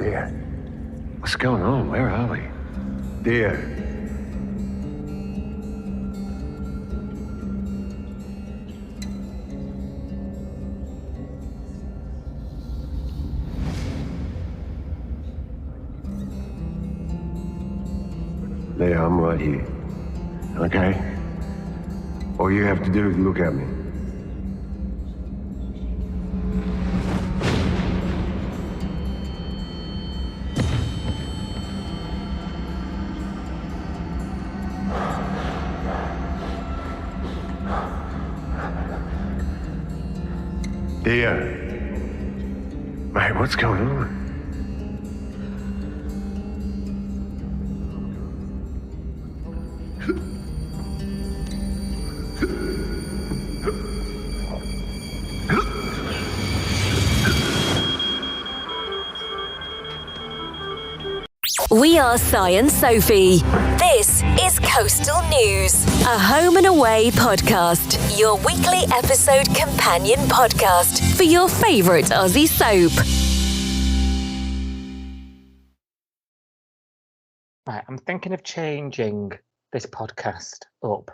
Dear, what's going on? Where are we? Dear. There, I'm right here. Okay? All you have to do is look at me. Dear. Mate, what's going on? We are Si and Sophie. This is Coastal News, a home and away podcast, your weekly episode companion podcast for your favourite Aussie soap. Right, I'm thinking of changing this podcast up.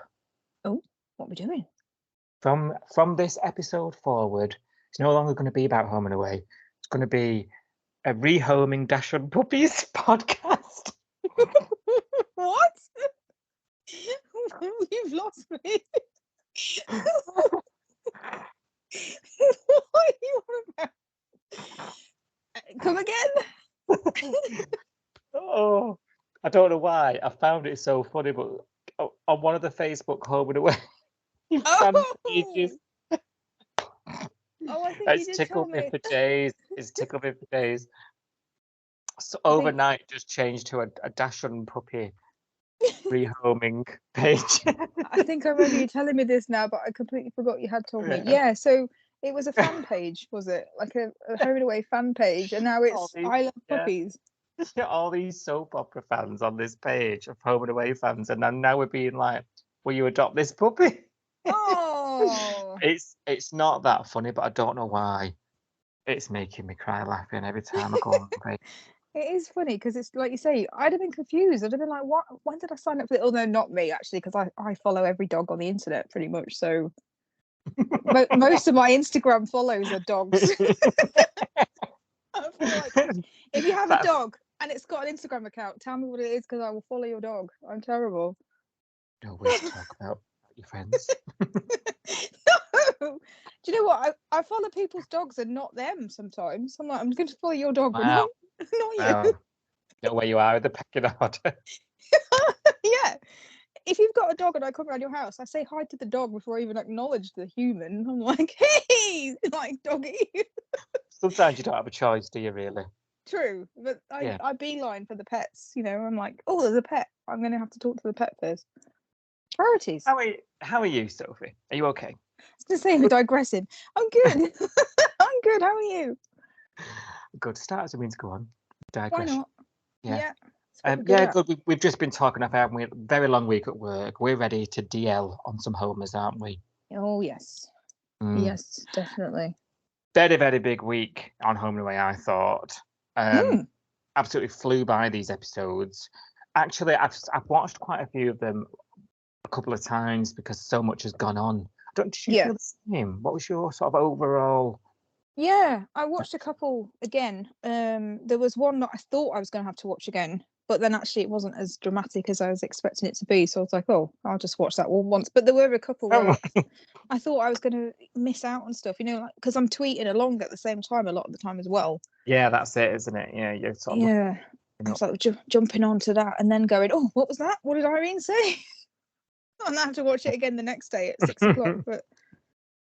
Oh, what are we doing? From this episode forward, it's no longer going to be about home and away. It's going to be a rehoming Dash and Puppies podcast. What? You've lost me. What are you on about? Come again? Oh, I don't know why. I found it so funny, but on one of the Facebook home and away fan pages, Oh, I think it's you did tickled tell me me. for days. It's tickled me for days. So I think- overnight, just changed to a Dash and Puppy rehoming page. I think I remember you telling me this now, but I completely forgot you had told me. Yeah. Yeah, so it was a fan page, was it? Like a home and away fan page, and now it's these- I Love yeah. Puppies. All these soap opera fans on this page of home and away fans, and then now we're being like, will you adopt this puppy? Oh, It's not that funny, but I don't know why. It's making me cry laughing every time I go on the page. it is funny because it's like you say, I'd have been confused. I'd have been like, what? When did I sign up for it? Although not me, actually, because I follow every dog on the internet pretty much. So most of my Instagram follows are dogs. I feel like if you have a dog and it's got an Instagram account, tell me what it is because I will follow your dog. I'm terrible. No way to talk about your friends. No. Do you know what? I follow people's dogs and not them sometimes. I'm like, I'm going to follow your dog, but Wow. not you. Wow. Know where you are with the pecking order. Yeah. If you've got a dog and I come around your house, I say hi to the dog before I even acknowledge the human. I'm like, hey, like doggy. Sometimes you don't have a choice, do you really? True, but Yeah. I beeline for the pets. You know, I'm like, oh, there's a pet. I'm going to have to talk to the pet first. Priorities. How are you, Sophie? Are you okay? It's the same with digressing. I'm good. I'm good. How are you? Good. Start as a means to go on. Why Digression. not? Yeah. It's what we're good Yeah, at. good. We've just been talking about having a very long week at work. We're ready to DL on some homers, aren't we? Oh yes, Mm. yes, definitely. Very, very big week on Home and Away, I thought. Absolutely flew by these episodes. Actually, I've watched quite a few of them a couple of times because so much has gone on. Did you Yeah. feel the same? What was your sort of overall? Yeah, I watched a couple again. There was one that I thought I was going to have to watch again, but then actually it wasn't as dramatic as I was expecting it to be. So I was like, oh, I'll just watch that one once. But there were a couple where I thought I was going to miss out on stuff, you know, like because I'm tweeting along at the same time a lot of the time as well. Yeah, that's it, isn't it? Yeah, you're sort of Yeah, I was like jumping onto that and then going, oh, what was that? What did Irene say? And I have to watch it again the next day at 6 o'clock. But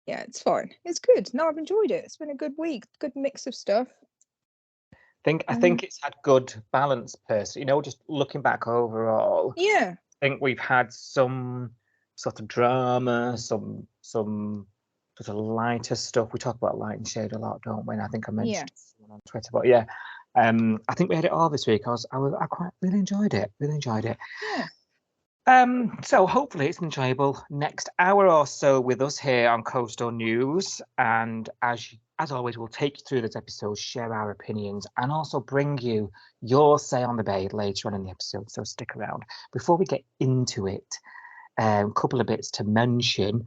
yeah, it's fine. It's good. No, I've enjoyed it. It's been a good week. Good mix of stuff. I think it's had good balance, personally. You know, just looking back overall, Yeah. I think we've had some sort of drama, some sort of lighter stuff. We talk about light and shade a lot, don't we? And I think I mentioned someone on Twitter, but yeah, I think we had it all this week. I quite really enjoyed it. Really enjoyed it. Yeah. So hopefully it's enjoyable next hour or so with us here on Coastal News. And as as always, we'll take you through this episode, share our opinions, and also bring you your say on the bay later on in the episode. So stick around. Before we get into it, a couple of bits to mention.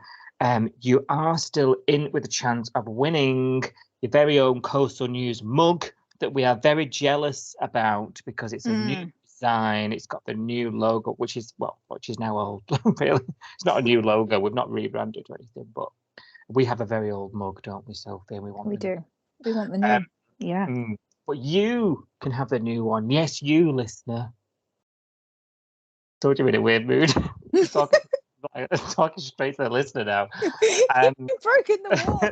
You are still in with a chance of winning your very own Coastal News mug that we are very jealous about because it's a new design. It's got the new logo, which is now old. Really, it's not a new logo. We've not rebranded or anything, but we have a very old mug, don't we, Sophie? And we want We want the new. Yeah. But you can have the new one. Yes, you, listener. Told you in a weird mood. Talking straight to the listener now. You've broken the wall.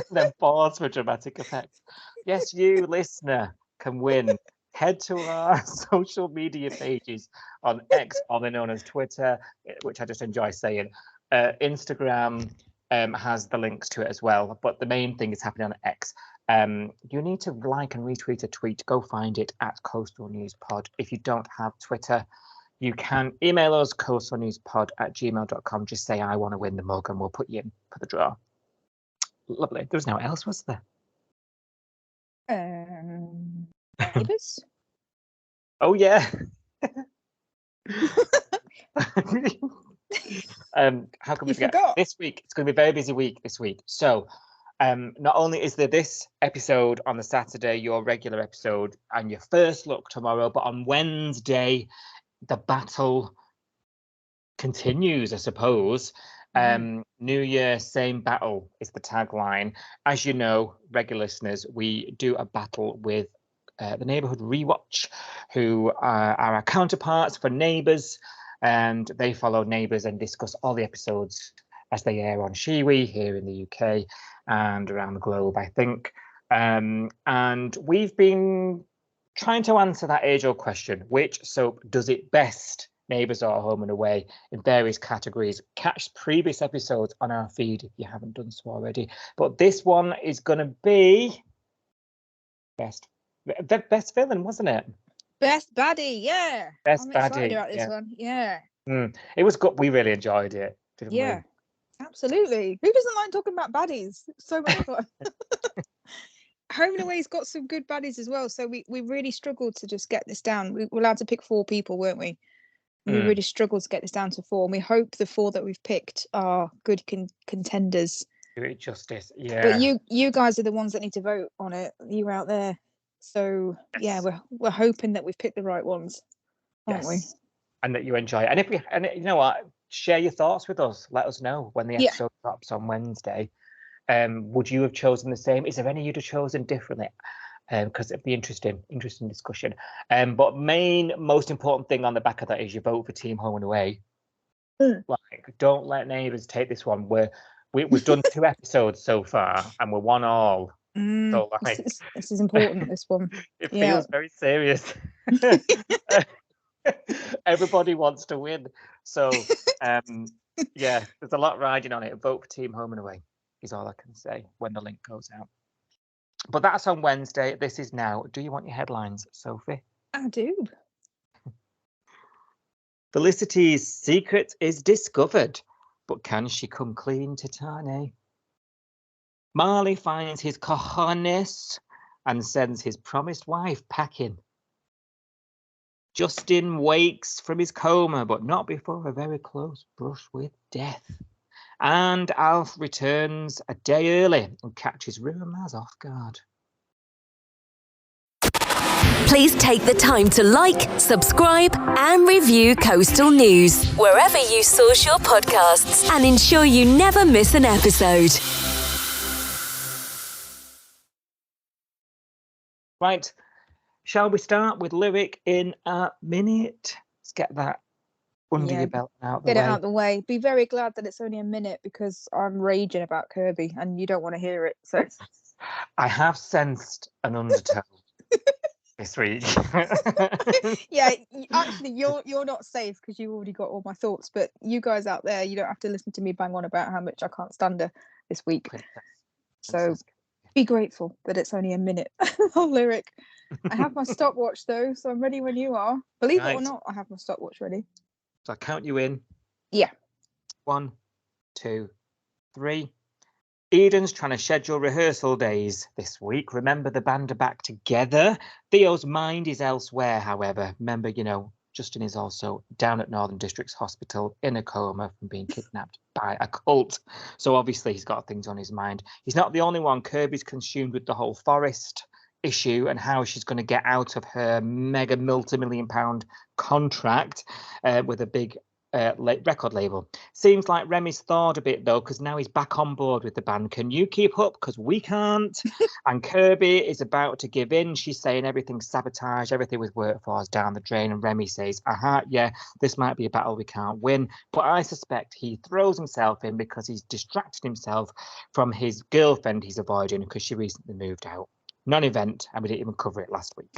Then pause for dramatic effect. Yes, you, listener, can win. Head to our social media pages on X, formerly known as Twitter, which I just enjoy saying. Instagram has the links to it as well, but the main thing is happening on X. You need to like and retweet a tweet. Go find it at Coastal News Pod. If you don't have Twitter, you can email us coastalnewspod@gmail.com. Just say, I want to win the mug, and we'll put you in for the draw. Lovely. There was no else, was there? Neighbours? Oh, yeah. How can we forget? This week, it's going to be a very busy week this week. So not only is there this episode on the Saturday, your regular episode, and your first look tomorrow, but on Wednesday, the battle continues, I suppose. New Year, same battle is the tagline. As you know, regular listeners, we do a battle with the Neighbourhood Rewatch, who are our counterparts for Neighbours, and they follow Neighbours and discuss all the episodes as they air on Shiwi here in the UK and around the globe, I think. And we've been trying to answer that age-old question: which soap does it best? Neighbours or Home and Away, in various categories. Catch previous episodes on our feed if you haven't done so already. But this one is going to be best villain, wasn't it? Best baddie, yeah. Best I'm baddie, excited about this one. Yeah. It was good. We really enjoyed it, didn't we? Absolutely. Who doesn't like talking about baddies? So much fun. Home and Away's got some good baddies as well. So we really struggled to just get this down. We were allowed to pick 4 people, weren't we? We really struggled to get this down to 4, and we hope the 4 that we've picked are good contenders. Do it justice, yeah. But you guys are the ones that need to vote on it. You out there, so yes. Yeah, we're hoping that we've picked the right ones, aren't we? And that you enjoy it. And you know what, share your thoughts with us. Let us know when the episode drops on Wednesday. Would you have chosen the same? Is there any you'd have chosen differently? Because it'd be interesting discussion. But most important thing on the back of that is you vote for Team Home and Away. Like, don't let Neighbours take this one. We've done 2 episodes so far, and we're 1-1. So like, this is important. This one. It feels very serious. Everybody wants to win. So there's a lot riding on it. Vote for Team Home and Away is all I can say when the link goes out. But that's on Wednesday. This is now. Do you want your headlines, Sophie? I do. Felicity's secret is discovered, but can she come clean to Tane? Marley finds his cojones and sends his promised wife packing. Justin wakes from his coma, but not before a very close brush with death. And Alf returns a day early and catches Rumours off guard. Please take the time to like, subscribe, and review Coastal News wherever you source your podcasts, and ensure you never miss an episode. Right, shall we start with Lyric in a minute? Let's get that under your belt and out the way. Get it out the way. Be very glad that it's only a minute, because I'm raging about Kirby and you don't want to hear it. So I have sensed an undertone this week. Yeah, actually you're not safe because you already got all my thoughts, but you guys out there, you don't have to listen to me bang on about how much I can't stand her this week. So be grateful that it's only a minute. Lyric. I have my stopwatch though, so I'm ready when you are. Believe it or not, I have my stopwatch ready. So I count you in. Yeah. 1, 2, 3. Eden's trying to schedule rehearsal days this week. Remember, the band are back together. Theo's mind is elsewhere, however. Remember, Justin is also down at Northern Districts Hospital in a coma from being kidnapped by a cult. So obviously he's got things on his mind. He's not the only one. Kirby's consumed with the whole Forest issue and how she's going to get out of her mega multi-million-pound contract with a big record label. Seems like Remy's thawed a bit though, because now he's back on board with the band. Can you keep up? Because we can't. And Kirby is about to give in. She's saying everything's sabotage, everything with workforce down the drain. And Remy says, yeah, this might be a battle we can't win. But I suspect he throws himself in because he's distracted himself from his girlfriend he's avoiding because she recently moved out. Non-event, and we didn't even cover it last week.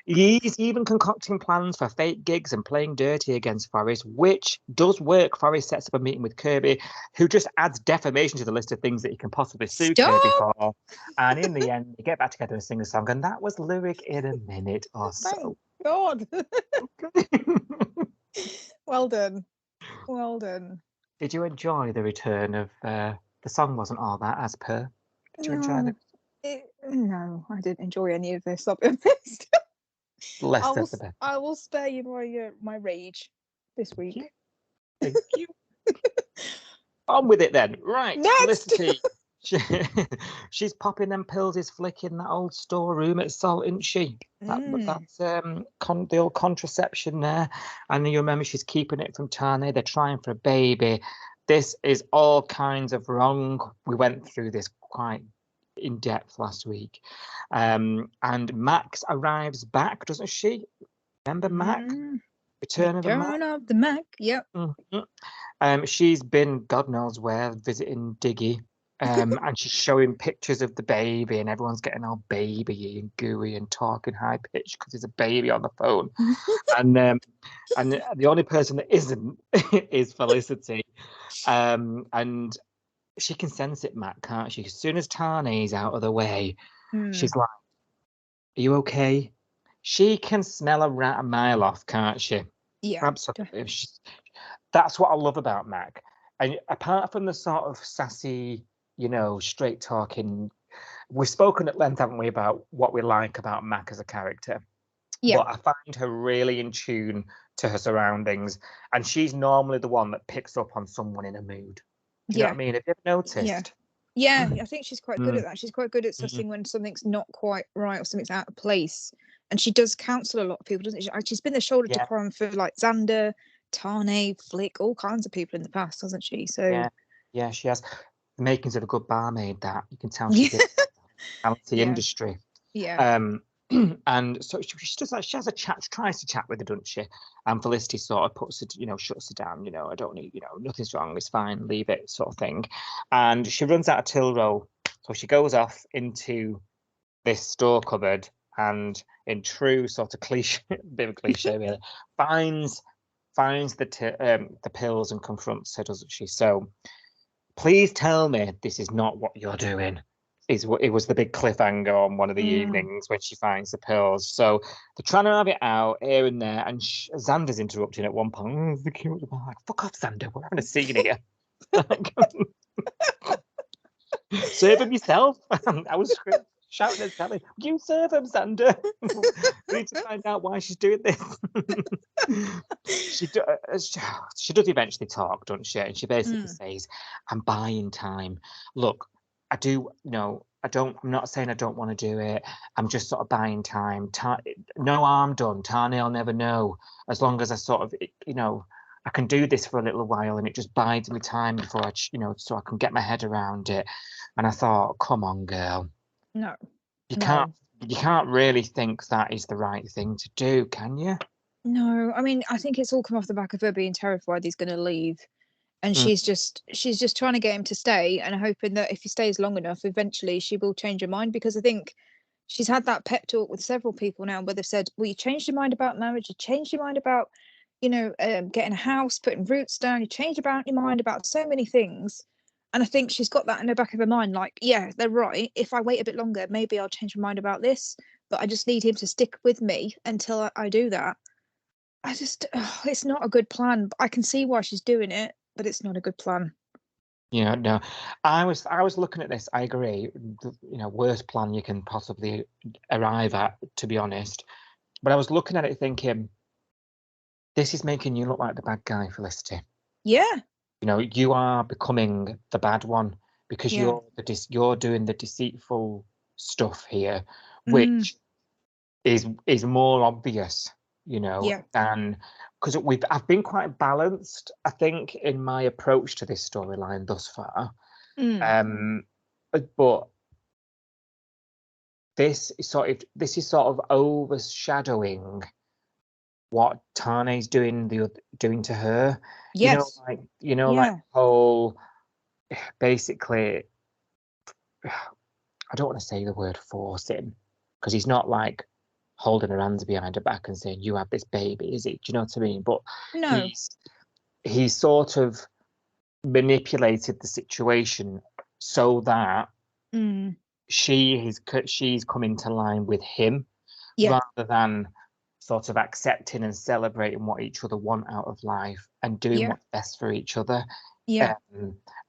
He's even concocting plans for fake gigs and playing dirty against Forrest, which does work. Forrest sets up a meeting with Kirby, who just adds defamation to the list of things that he can possibly sue Kirby for. And in the end, they get back together and sing a song, and that was lyric in a minute or so. Thank God. Well done. Well done. Did you enjoy the return of the song? Wasn't all that as per? Did you enjoy it? No, I didn't enjoy any of this. I'll be honest. I will spare you my rage this week. Thank you. On with it then. Right. Felicity. She's popping them pills, is flicking that old storeroom at Salt, isn't she? That's the old contraception there. And you remember she's keeping it from Tane. They're trying for a baby. This is all kinds of wrong. We went through this quite in depth last week. And Max arrives back, doesn't she? Remember Mac? Return of the Mac. Yep. Mm-hmm. She's been God knows where visiting Diggy. And she's showing pictures of the baby, and everyone's getting all baby and gooey and talking high pitched because there's a baby on the phone. And the only person that isn't is Felicity. And she can sense it, Matt, can't she? As soon as Tane's out of the way, she's like, "Are you okay?" She can smell a rat a mile off, can't she? Yeah, absolutely. That's what I love about Mac. And apart from the sort of sassy, straight talking, we've spoken at length, haven't we, about what we like about Mac as a character. Yeah. But I find her really in tune to her surroundings, and she's normally the one that picks up on someone in a mood. Do you know what I mean? Have you ever noticed? Yeah, I think she's quite good at that. She's quite good at sussing when something's not quite right or something's out of place. And she does counsel a lot of people, doesn't she? She's been the shoulder to cry on for like Xander, Tane, Flick, all kinds of people in the past, hasn't she? So yeah, she has. The makings of a good barmaid. That you can tell she's in the industry. Yeah. And so she does that. She has a chat, tries to chat with her, doesn't she? And Felicity sort of puts it, shuts her down. I don't need, nothing's wrong. It's fine. Leave it, sort of thing. And she runs out of till roll, so she goes off into this store cupboard and, in true sort of cliche, bit of cliche, really, finds the pills and confronts her, doesn't she? So, please tell me this is not what you're doing. It was the big cliffhanger on one of the evenings when she finds the pills. So they're trying to have it out here and there, and Xander's interrupting at one point. I'm like, fuck off, Xander, we're having a scene here. Serve him yourself. I was shouting at Sally, you serve him, Xander. We need to find out why she's doing this. She does eventually talk, doesn't she? And she basically says, I'm buying time. Look, I do, I'm not saying I don't want to do it. I'm just sort of buying time. No harm done. Tane will never know. As long as I sort of, I can do this for a little while, and it just bides me time before so I can get my head around it. And I thought, come on, girl. No. You can't really think that is the right thing to do, can you? No. I mean, I think it's all come off the back of her being terrified he's going to leave. And she's just trying to get him to stay and hoping that if he stays long enough, eventually she will change her mind. Because I think she's had that pep talk with several people now where they've said, well, you changed your mind about marriage, you changed your mind about, getting a house, putting roots down, you changed your mind about so many things. And I think she's got that in the back of her mind, like, yeah, they're right. If I wait a bit longer, maybe I'll change my mind about this. But I just need him to stick with me until I do that. It's not a good plan. I can see why she's doing it, but it's not a good plan. Yeah, no, I was looking at this. I agree. Worst plan you can possibly arrive at, to be honest. But I was looking at it thinking, this is making you look like the bad guy, Felicity. Yeah. You are becoming the bad one because Yeah. you're doing the deceitful stuff here, Mm. which is more obvious, Yeah. than because I've been quite balanced, I think, in my approach to this storyline thus far. But this is sort of overshadowing what Tane's doing to her. Yes. Like Yeah. whole basically. I don't want to say the word forcing because he's not like holding her hands behind her back and saying you have this baby, is he? Do you know what I mean? But No. he's sort of manipulated the situation so that she's come into line with him rather than sort of accepting and celebrating what each other want out of life and doing what's best for each other. Yeah.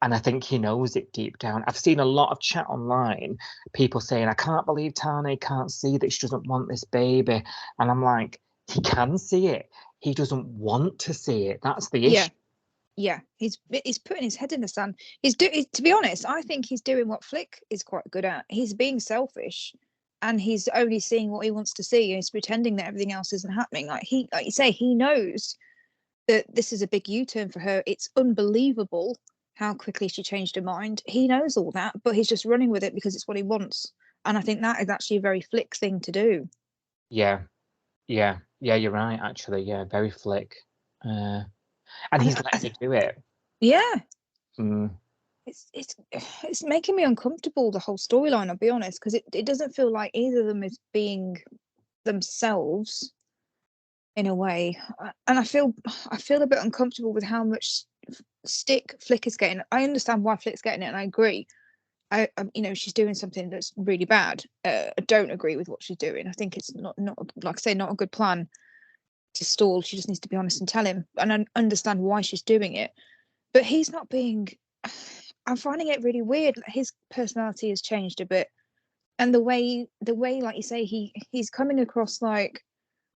And I think he knows it deep down. I've seen a lot of chat online, people saying, I can't believe Tane can't see that she doesn't want this baby. And I'm like, he can see it. He doesn't want to see it. That's the issue. Yeah, he's putting his head in the sand. To be honest, I think he's doing what Flick is quite good at. He's being selfish, and he's only seeing what he wants to see, and he's pretending that everything else isn't happening. Like you say, he knows that this is a big U-turn for her. It's unbelievable how quickly she changed her mind. He knows all that, but he's just running with it because it's what he wants. And I think that is actually a very Flick thing to do. Yeah, you're right. Actually, yeah, very Flick. And he's letting you do it. Yeah. Mm. It's making me uncomfortable, the whole storyline, I'll be honest, because it doesn't feel like either of them is being themselves in a way. And I feel a bit uncomfortable with how much stick Flick is getting. I understand why Flick's getting it, and I agree. I she's doing something that's really bad. I don't agree with what she's doing. I think it's not like I say, not a good plan to stall. She just needs to be honest and tell him, and I understand why she's doing it. But he's not being. I'm finding it really weird. His personality has changed a bit, and the way, like you say, he's coming across like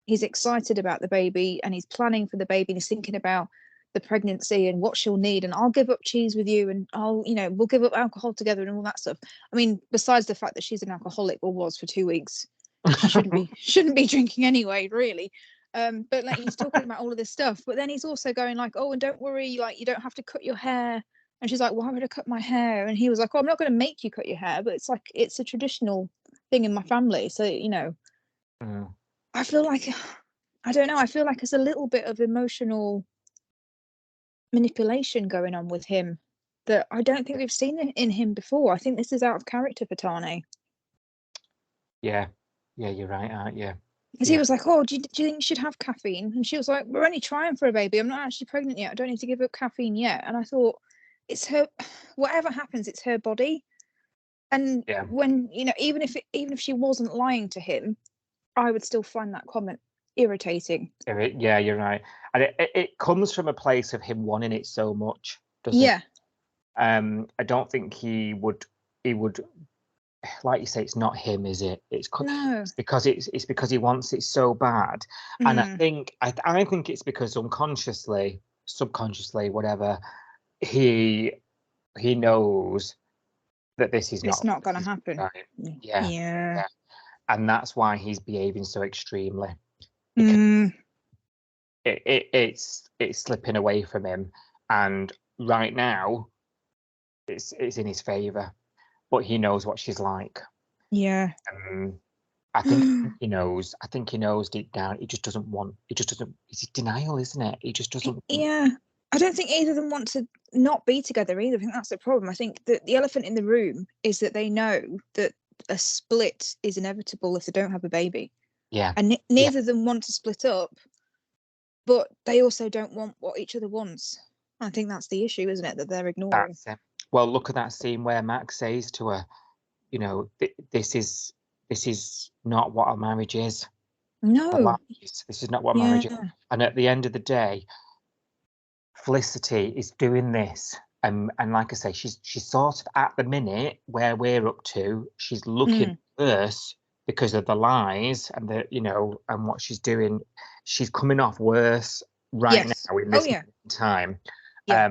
he's excited about the baby, and he's planning for the baby, and he's thinking about the pregnancy and what she'll need, and I'll give up cheese with you, and we'll give up alcohol together and all that stuff. I mean, besides the fact that she's an alcoholic, or was for 2 weeks, she shouldn't be drinking anyway, really. But like, he's talking about all of this stuff, but then he's also going like, oh, and don't worry, like, you don't have to cut your hair. And she's like, why would I cut my hair? And he was like, oh, I'm not going to make you cut your hair, but it's like, it's a traditional thing in my family, so I feel like, I don't know, I feel like there's a little bit of emotional manipulation going on with him that I don't think we've seen in him before. I think this is out of character for Tane. Yeah, you're right, aren't you? Because he was like, oh, do you think you should have caffeine? And she was like, we're only trying for a baby. I'm not actually pregnant yet. I don't need to give up caffeine yet. And I thought, it's her, whatever happens, it's her body. And when, even if she wasn't lying to him, I would still find that comment irritating. Yeah, you're right. And it comes from a place of him wanting it so much, doesn't it? I don't think he would, like you say, it's not him, is it? It's because because he wants it so bad. And I think it's because unconsciously, subconsciously, whatever, he knows that this is it's not going to happen. Right. Yeah. And that's why he's behaving so extremely. It's slipping away from him, and right now it's in his favor, but he knows what she's like. I think he knows deep down. He just doesn't. It's denial, isn't it? He just doesn't. I don't think either of them want to not be together either. I think that's the problem. I think that the elephant in the room is that they know that a split is inevitable if they don't have a baby. And neither of them want to split up, but they also don't want what each other wants. I think that's the issue, isn't it, that they're ignoring? That's it. Well, look at that scene where Max says to her, this is not what a marriage is. No. This is not what marriage is. And at the end of the day, Felicity is doing this And like I say, she's sort of at the minute where we're up to. She's looking worse because of the lies and the and what she's doing. She's coming off worse right now in this time. Yeah.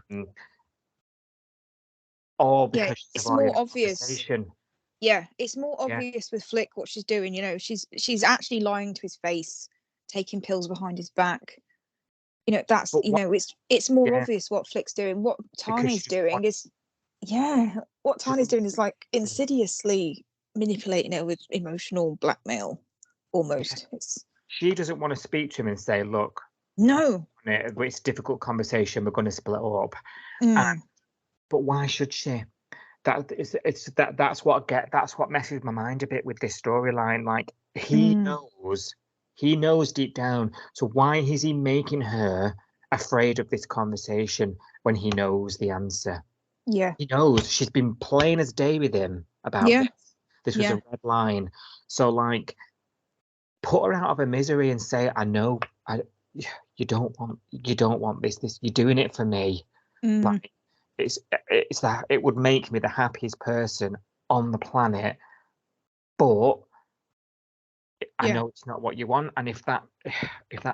All because she's it's avoiding more obvious. conversation. Yeah, it's more obvious with Flick what she's doing. She's actually lying to his face, taking pills behind his back. That's it's more obvious what Flick's doing. What Tani's doing is what Tani's doing is like insidiously manipulating her with emotional blackmail, almost. She doesn't want to speak to him and say, "Look, no, it's a difficult conversation. We're going to split up." But why should she? That's what messes my mind a bit with this storyline. Like he knows deep down. So why is he making her afraid of this conversation when he knows the answer? Yeah, he knows. She's been plain as day with him about this. This was a red line. So like, put her out of her misery and say, "I know, you don't want this. You're doing it for me." Like, it's that it would make me the happiest person on the planet, but I know it's not what you want. And if that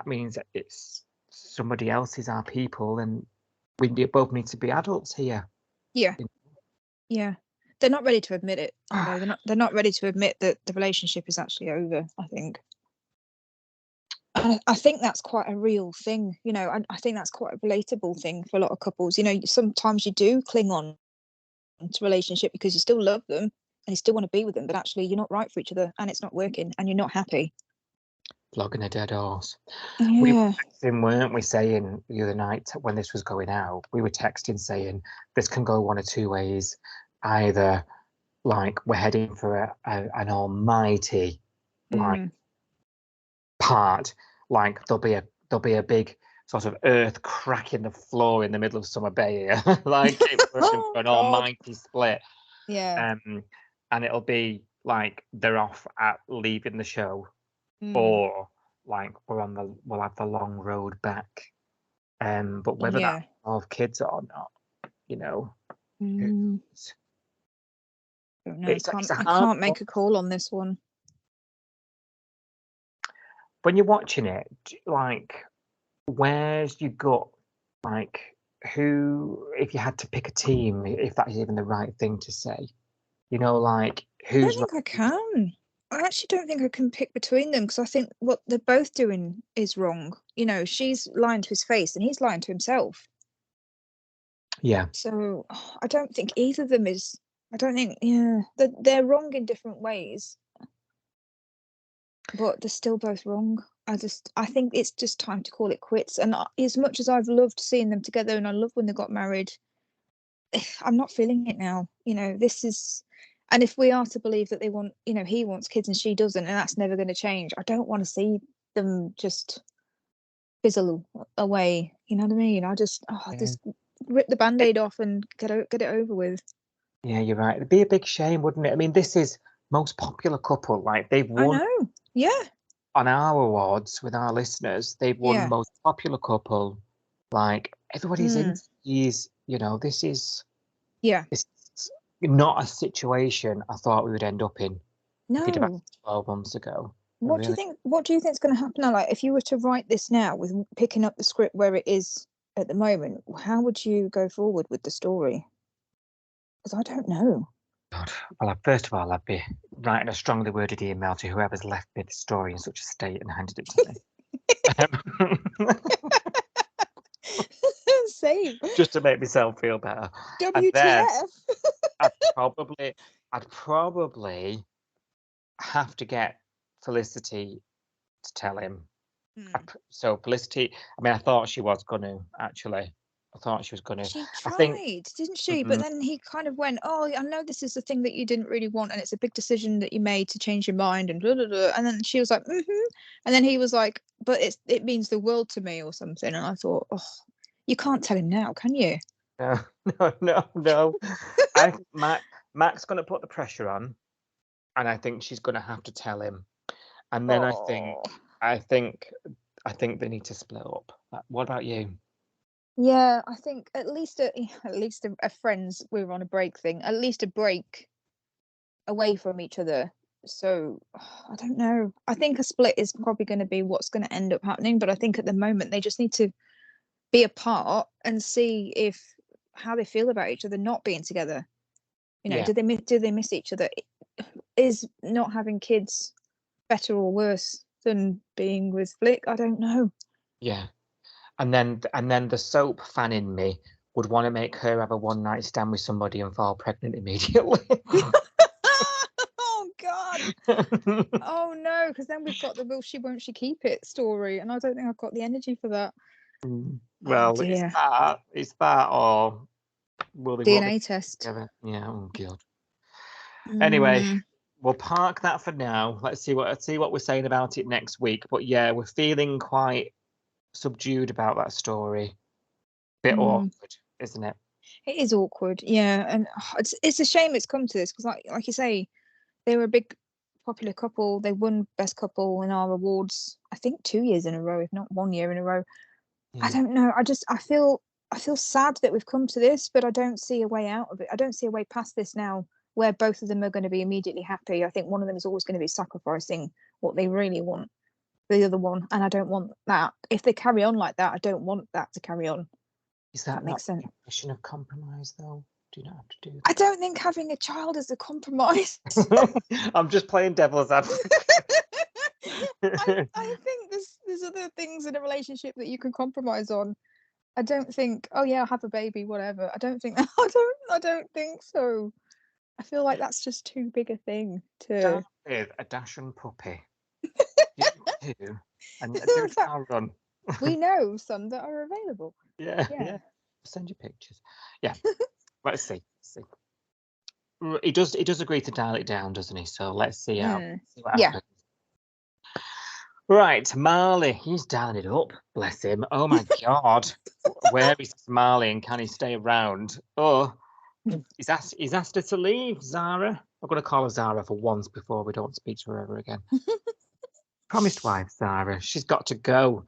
means that it's somebody else's our people, then we both need to be adults here. Yeah. They're not ready to admit it, are they? They're not ready to admit that the relationship is actually over, I think. I think that's quite a real thing, I think that's quite a relatable thing for a lot of couples. Sometimes you do cling on to a relationship because you still love them and you still want to be with them, but actually you're not right for each other and it's not working and you're not happy. Flogging a dead horse. Yeah. We were texting, weren't we, saying the other night when this was going out, we were texting saying this can go one of two ways. Either like we're heading for an almighty like part, like there'll be a big sort of earth cracking the floor in the middle of Summer Bay here, like for an almighty split. And it'll be like they're off at leaving the show, or like we'll have the long road back. But whether that involves kids or not, I can't make a call on this one. When you're watching it, like, where's your gut? Like, who, if you had to pick a team, if that's even the right thing to say, like, who's? I don't think I can. I actually don't think I can pick between them because I think what they're both doing is wrong. She's lying to his face and he's lying to himself. Yeah. So I don't think either of them is. I don't think. Yeah, they're wrong in different ways, but they're still both wrong. I think it's just time to call it quits. And as much as I've loved seeing them together and I love when they got married, I'm not feeling it now. This is. And if we are to believe that they want, he wants kids and she doesn't, and that's never going to change, I don't want to see them just fizzle away. You know what I mean? I just rip the Band-Aid off and get it over with. Yeah, you're right. It'd be a big shame, wouldn't it? I mean, this is most popular couple. Like, they've won. I know. Yeah. On our awards with our listeners, they've won most popular couple. Like, everybody's in these. This is. Yeah. It's not a situation I thought we would end up in. No. 12 months ago. What do you think? What do you think is going to happen now? Like, if you were to write this now, with picking up the script where it is at the moment, how would you go forward with the story? Because I don't know. God, well, first of all, I'd be writing a strongly worded email to whoever's left me the story in such a state and handed it to me. Same. Just to make myself feel better. WTF? I'd probably have to get Felicity to tell him. So Felicity, I mean, I thought she was going to, actually. I thought she was going to. She tried, didn't she? But then he kind of went, "Oh, I know this is the thing that you didn't really want, and it's a big decision that you made to change your mind." And blah, blah, blah. And then she was like, and then he was like, "But it means the world to me," or something. And I thought, oh, you can't tell him now, can you? No. I think Mac's going to put the pressure on, and I think she's going to have to tell him. And then I think they need to split up. What about you? Yeah, I think at least a friends, we're on a break thing. At least a break away from each other. So I don't know. I think a split is probably going to be what's going to end up happening. But I think at the moment they just need to be apart and see if how they feel about each other not being together. You know, Yeah, do they miss each other? Is not having kids better or worse than being with Flick? I don't know. yeah. And then the soap fan in me would want to make her have a one night stand with somebody and fall pregnant immediately. Oh God. Oh no, because then we've got the will she won't she keep it story, and I don't think I've got the energy for that. Oh Well, dear. it's that, or will they DNA test. together? Yeah, oh god. Anyway, Mm, we'll park that for now. Let's see what we're saying about it next week. But yeah, we're feeling quite subdued about that story. Bit mm. awkward, isn't it? It is awkward, yeah, and it's a shame it's come to this because, like you say, they were a big popular couple. They won best couple in our awards, I think 2 years in a row, if not 1 year in a row. I Yeah. don't know. I feel sad that we've come to this, but I don't see a way out of it. I don't see a way past this now where both of them are going to be immediately happy. I think one of them is always going to be sacrificing what they really want for the other one, and I don't want that. If they carry on like that, I don't want that to carry on. Is That that not makes sense. the definition of compromise, though? Do you not have to do I don't think having a child is a compromise. that? I'm just playing devil's advocate. I think there's other things in a relationship that you can compromise on. I don't think, oh yeah, I'll have a baby, whatever. I don't think that. I don't think so. I feel like that's just too big a thing Start to. with a dashing puppy. You do, and do a trial run. We know some that are available. Yeah, Yeah. yeah. Send you pictures. Yeah. Let's see. He does agree to dial it down, doesn't he? So let's see see what Yeah. happens. Right, Marley, he's dialing it up. Bless him. Oh my God, where is Marley and can he stay around? Oh, he's asked her to leave. Zara, I'm going to call her Zara for once before we don't speak to her ever again. Promised wife, Zara. She's got to go.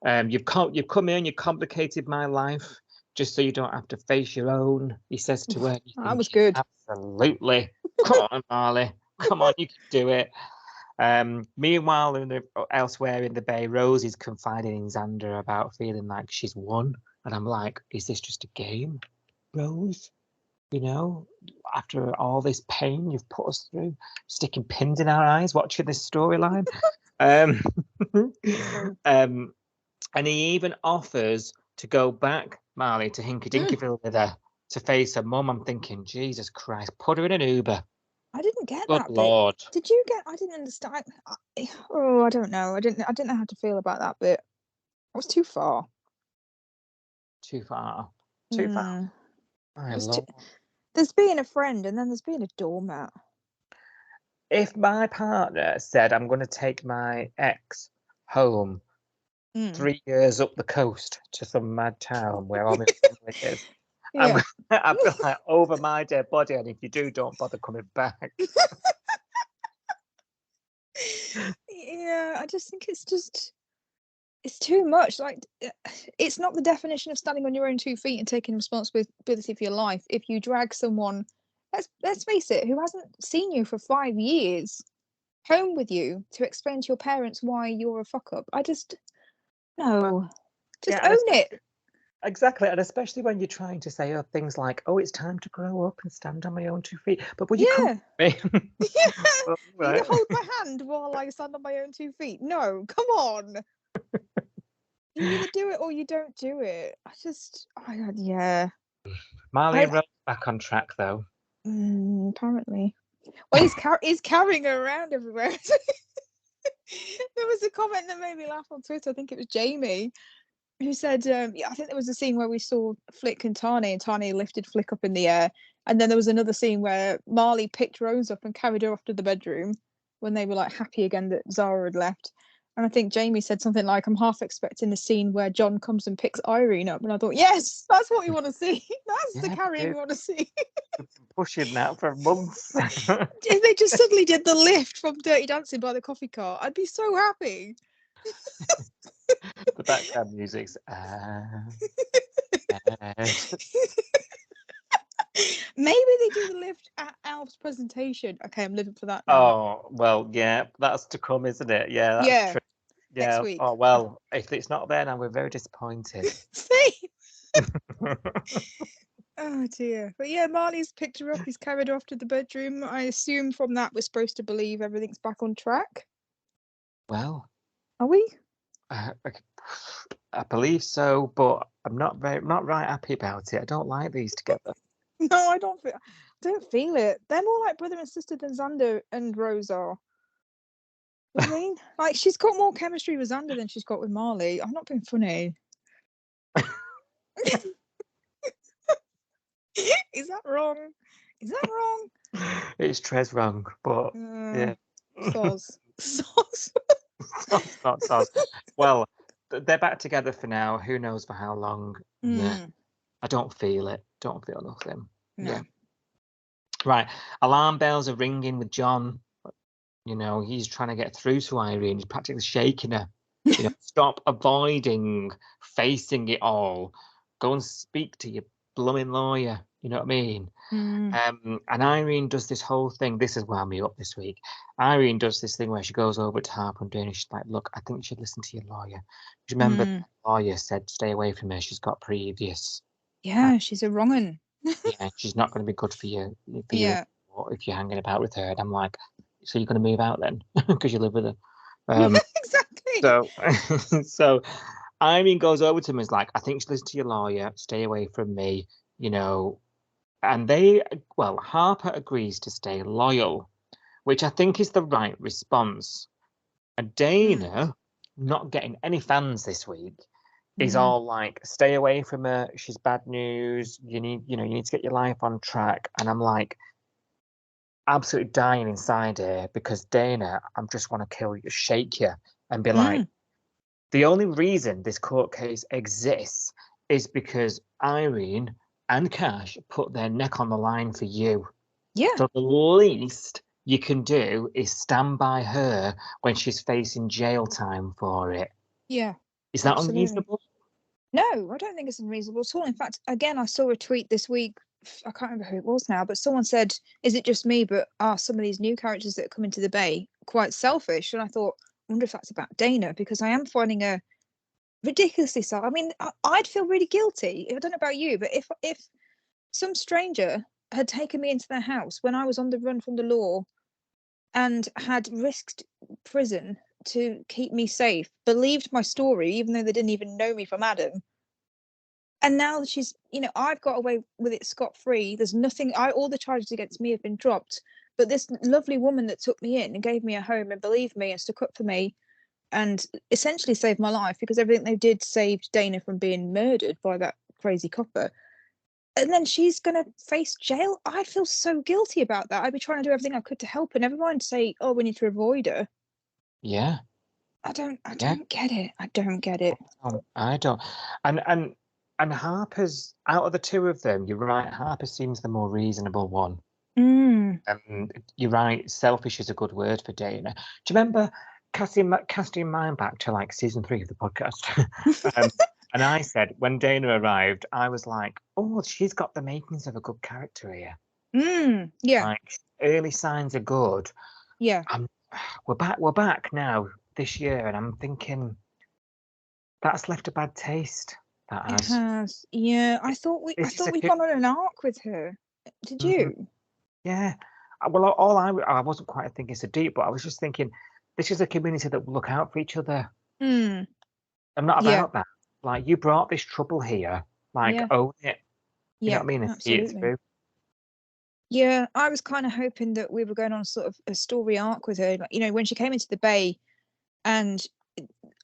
You've come here and you complicated my life just so you don't have to face your own. He says to her. That was good. Absolutely. Come on, Marley. Come on, you can do it. Meanwhile, elsewhere in the bay, Rose is confiding in Xander about feeling like she's won. And I'm like, is this just a game, Rose? You know, after all this pain you've put us through, sticking pins in our eyes, watching this storyline. And he even offers to go back, Marley, to Hinky Dinkyville with her to face her mum. I'm thinking, Jesus Christ, put her in an Uber. I didn't get Good that Lord. bit. Did you get? I didn't understand. Oh, I don't know. I didn't know how to feel about that bit. It was too far. Too far. Too far. My Lord. There's being a friend and then there's being a doormat. If my partner said, I'm going to take my ex home 3 years up the coast to some mad town where all my family is, Yeah. I'd be like, over my dead body, and if you do, don't bother coming back. Yeah, I just think it's too much. Like, it's not the definition of standing on your own 2 feet and taking responsibility for your life if you drag someone, let's face it, who hasn't seen you for 5 years home with you to explain to your parents why you're a fuck up. I just no. Just Yeah, own it. Exactly, and especially when you're trying to say things like, "Oh, it's time to grow up and stand on my own 2 feet," but will you come Yeah. with me? Yeah. Well, You're gonna right. hold my hand while I stand on my own 2 feet. No, come on. You either do it or you don't do it. Yeah. Marley and Rose back on track though. Apparently. Well, he's carrying her around everywhere. There was a comment that made me laugh on Twitter. I think it was Jamie who said, yeah, I think there was a scene where we saw Flick and Tani lifted Flick up in the air. And then there was another scene where Marley picked Rose up and carried her off to the bedroom when they were like happy again that Zara had left. And I think Jamie said something like, I'm half expecting the scene where John comes and picks Irene up. And I thought, yes, that's what you want to see. That's the carrying we want to see. Pushing that for months. If they just suddenly did the lift from Dirty Dancing by the coffee cart, I'd be so happy. The background music's Yes. Maybe they do the lift at Alf's presentation. Okay, I'm living for that now. Oh, well, yeah, that's to come, isn't it? Yeah, that's Yeah, true. next Yeah. week. Oh, well, if it's not there now, we're very disappointed. Same. Oh dear. But yeah, Marley's picked her up. He's carried her off to the bedroom. I assume from that we're supposed to believe everything's back on track. Well, Are we? I believe so, but I'm not right happy about it. I don't like these together. No, I don't feel it. They're more like brother and sister than Xander and Rose are. You know what I mean? Like she's got more chemistry with Xander than she's got with Marley. I'm not being funny. Is that wrong? Is that wrong? It's Trez wrong, but yeah. Soz. Soz. Soz. Well, they're back together for now. Who knows for how long? Yeah. I don't feel it. Don't feel nothing. No. Yeah. Right. Alarm bells are ringing with John. You know, he's trying to get through to Irene. He's practically shaking her. You know, stop avoiding facing it all. Go and speak to your blooming lawyer. You know what I mean? And Irene does this whole thing. This has wound me up this week. Irene does this thing where she goes over to Harper and Dana. She's like, look, I think you should listen to your lawyer. Do you remember the lawyer said, stay away from her. She's got previous. Yeah, she's a wrong one. Yeah, she's not going to be good for you. Yeah. If you're hanging about with her. And I'm like, so you're going to move out then? Because you live with her. Exactly. So Irene goes over to him and is like, I think you should listen to your lawyer. Stay away from me. You know, and Harper agrees to stay loyal, which I think is the right response. And Dana, not getting any fans this week, is all like, stay away from her. She's bad news. You need to get your life on track. And I'm like, absolutely dying inside here because Dana, I just want to kill you, shake you, and be like, the only reason this court case exists is because Irene and Cash put their neck on the line for you. Yeah. So the least you can do is stand by her when she's facing jail time for it. Yeah. Is that unreasonable? No, I don't think it's unreasonable at all. In fact, again, I saw a tweet this week. I can't remember who it was now, but someone said, is it just me, but are some of these new characters that come into the Bay quite selfish? And I thought, I wonder if that's about Dana, because I am finding her ridiculously so. I mean, I'd feel really guilty. I don't know about you, but if some stranger had taken me into their house when I was on the run from the law and had risked prison to keep me safe, believed my story, even though they didn't even know me from Adam. And now that she's, I've got away with it scot-free. There's nothing, all the charges against me have been dropped. But this lovely woman that took me in and gave me a home and believed me and stuck up for me and essentially saved my life, because everything they did saved Dana from being murdered by that crazy copper. And then she's going to face jail. I feel so guilty about that. I'd be trying to do everything I could to help her. Never mind say, oh, we need to avoid her. Yeah. I don't get it. I don't get it. I don't. And Harper's, out of the two of them, you're right, Harper seems the more reasonable one. And you're right, selfish is a good word for Dana. Do you remember casting mind back to like season 3 of the podcast? And I said, when Dana arrived, I was like, oh, she's got the makings of a good character here. Yeah. Like, early signs are good. Yeah. We're back now this year, and I'm thinking that's left a bad taste. That has. It has. Yeah. I thought we'd gone on an arc with her. Did you? Yeah. Well, I wasn't quite thinking so deep, but I was just thinking, this is a community that will look out for each other. I'm not about that. Like, you brought this trouble here. Like, own it. You know what I mean? And see it through. Yeah, I was kind of hoping that we were going on sort of a story arc with her. Like, when she came into the Bay and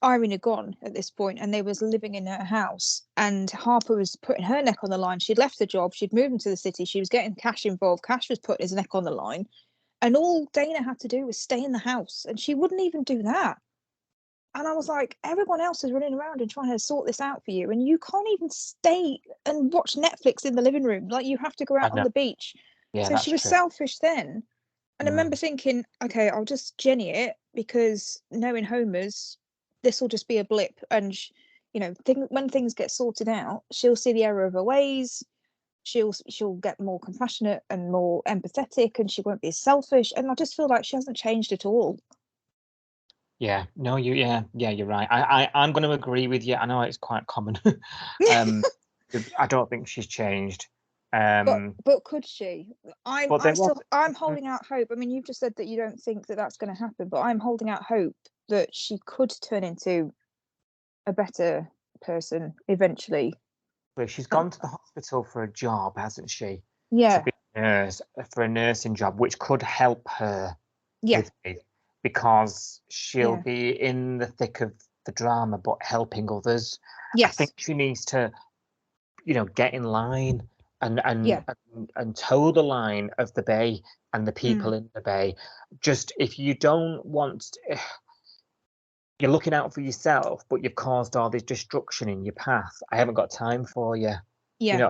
Irene had gone at this point and they was living in her house and Harper was putting her neck on the line. She'd left the job. She'd moved into the city. She was getting Cash involved. Cash was putting his neck on the line. And all Dana had to do was stay in the house. And she wouldn't even do that. And I was like, everyone else is running around and trying to sort this out for you. And you can't even stay and watch Netflix in the living room. Like, you have to go out on the beach. Yeah, so she was selfish then. And I remember thinking, okay, I'll just Jenny it, because knowing Homer's, this will just be a blip. And when things get sorted out, she'll see the error of her ways. She'll get more compassionate and more empathetic, and she won't be as selfish. And I just feel like she hasn't changed at all. Yeah, no, you're right. I'm going to agree with you. I know it's quite common. I don't think she's changed. But could she? I'm Mm-hmm. holding out hope. I mean, you've just said that you don't think that that's going to happen, but I'm holding out hope that she could turn into a better person eventually. But she's gone to the hospital for a job, hasn't she? Yeah. To be a nurse, for a nursing job, which could help her with it, because she'll be in the thick of the drama, but helping others. Yes. I think she needs to, get in line and toe the line of the bay and the people in the bay. Just if you don't want, you're looking out for yourself, but you've caused all this destruction in your path. I haven't got time for you. Yeah.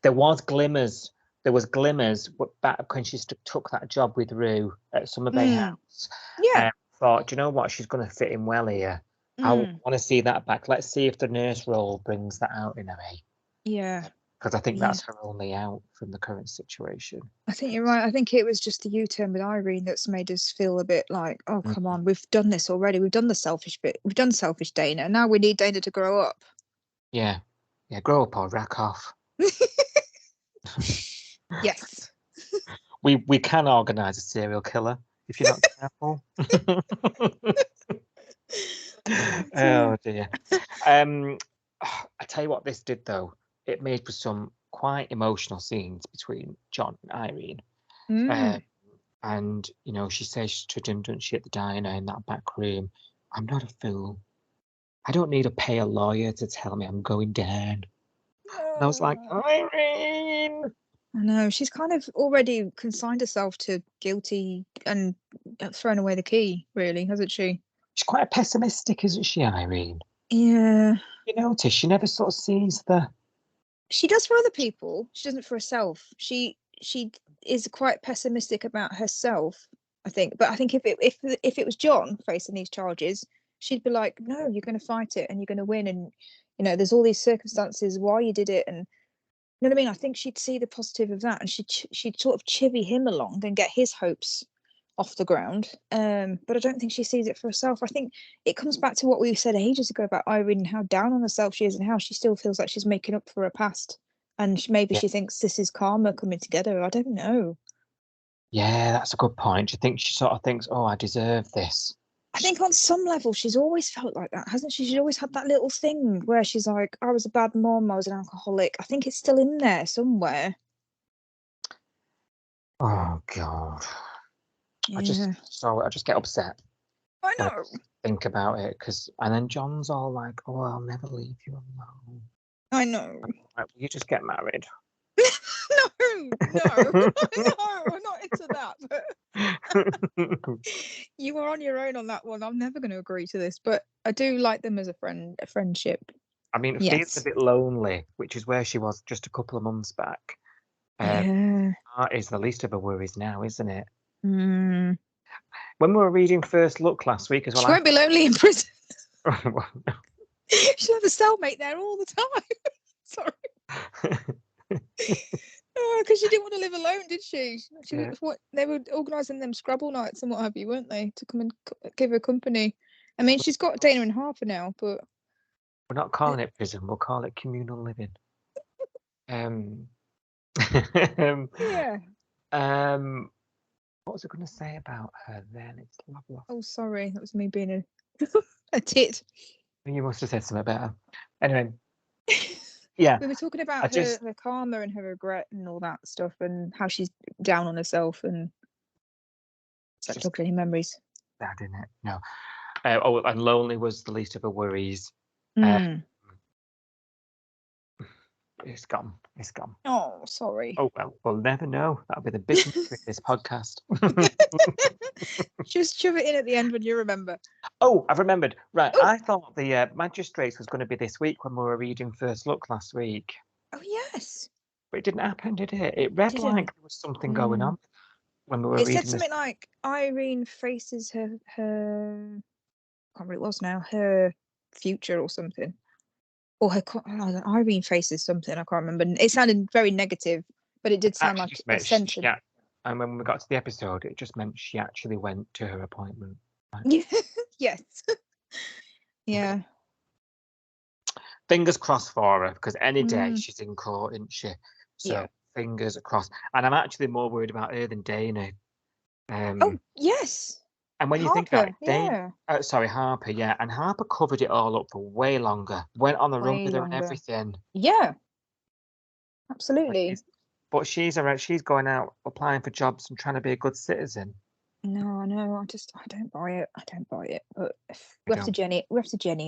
There was glimmers. There was glimmers back when she took that job with Rue at Summer Bay House. Yeah. I thought, do you know what? She's going to fit in well here. I want to see that back. Let's see if the nurse role brings that out in her. Yeah. Because I think that's her only out from the current situation. I think you're right. I think it was just the U-turn with Irene that's made us feel a bit like, oh, come on, we've done this already. We've done the selfish bit. We've done selfish Dana. Now we need Dana to grow up. Yeah. Yeah, grow up or rack off. Yes. We can organise a serial killer if you're not careful. Oh dear. I tell you what this did though. It made for some quite emotional scenes between John and Irene. And she says to him, doesn't she, at the diner in that back room, "I'm not a fool. I don't need to pay a lawyer to tell me I'm going down." And I was like, Irene. I know, she's kind of already consigned herself to guilty and thrown away the key, really, hasn't she? She's quite pessimistic, isn't she, Irene? Yeah. You notice she never sort of sees the... She does for other people. She doesn't for herself. She is quite pessimistic about herself, I think. But I think if it was John facing these charges, she'd be like, "No, you're going to fight it and you're going to win, and there's all these circumstances why you did it, and you know what I mean." I think she'd see the positive of that, and she'd sort of chivvy him along and get his hopes off the ground. But I don't think she sees it for herself. I think it comes back to what we said ages ago about Irene and how down on herself she is, and how she still feels like she's making up for her past, and maybe she thinks this is karma coming together. I don't know. Yeah, that's a good point. Do you think she sort of thinks, "Oh, I deserve this"? I think on some level she's always felt like that, hasn't she? She's always had that little thing where she's like, "I was a bad mom, I was an alcoholic." I think it's still in there somewhere. Oh God. Yeah. I just get upset. I know. Think about it, and then John's all like, "Oh, I'll never leave you alone." I know. Like, will you just get married? No, no, I'm not into that. But you are on your own on that one. I'm never going to agree to this, but I do like them as a friendship. I mean, it feels a bit lonely, which is where she was just a couple of months back. Yeah. That is the least of her worries now, isn't it? Mm. When we were reading First Look last week as well, she won't be lonely in prison. She'll have a cellmate there all the time. Sorry. Because she didn't want to live alone, did she? They were organising them Scrabble nights and what have you, weren't they, to come and give her company. I mean, she's got Dana and Harper now, but we're not calling it prison. We'll call it communal living. Yeah. What was I going to say about her then? It's lovely. Oh, sorry, that was me being a tit. You must have said something better. Anyway. Yeah, we were talking about her karma and her regret and all that stuff, and how she's down on herself, and such ugly memories. Bad, isn't it? No. And lonely was the least of her worries. It's gone. Oh, sorry. Oh well, we'll never know. That'll be the big mystery of this podcast. Just shove it in at the end when you remember. Oh, I've remembered. Right, I thought the Magistrates was going to be this week when we were reading First Look last week. Oh yes. But it didn't happen, did it? It read like there was something going on when we were reading. It said something like Irene faces her I can't remember what it was now, her future or something. or her Irene faces something, I can't remember. It sounded very negative, but it did sound like a sentence. Yeah, and when we got to the episode, it just meant she actually went to her appointment. Right? Yes. Yeah. Fingers crossed for her, because any day she's in court, isn't she? So fingers crossed. And I'm actually more worried about her than Dana. Oh yes. And when you think about it, Harper, yeah, and Harper covered it all up for way longer. Went on the run with her and everything. Yeah. Absolutely. But she's going out applying for jobs and trying to be a good citizen. No, I don't buy it. I don't buy it. But we have to Jenny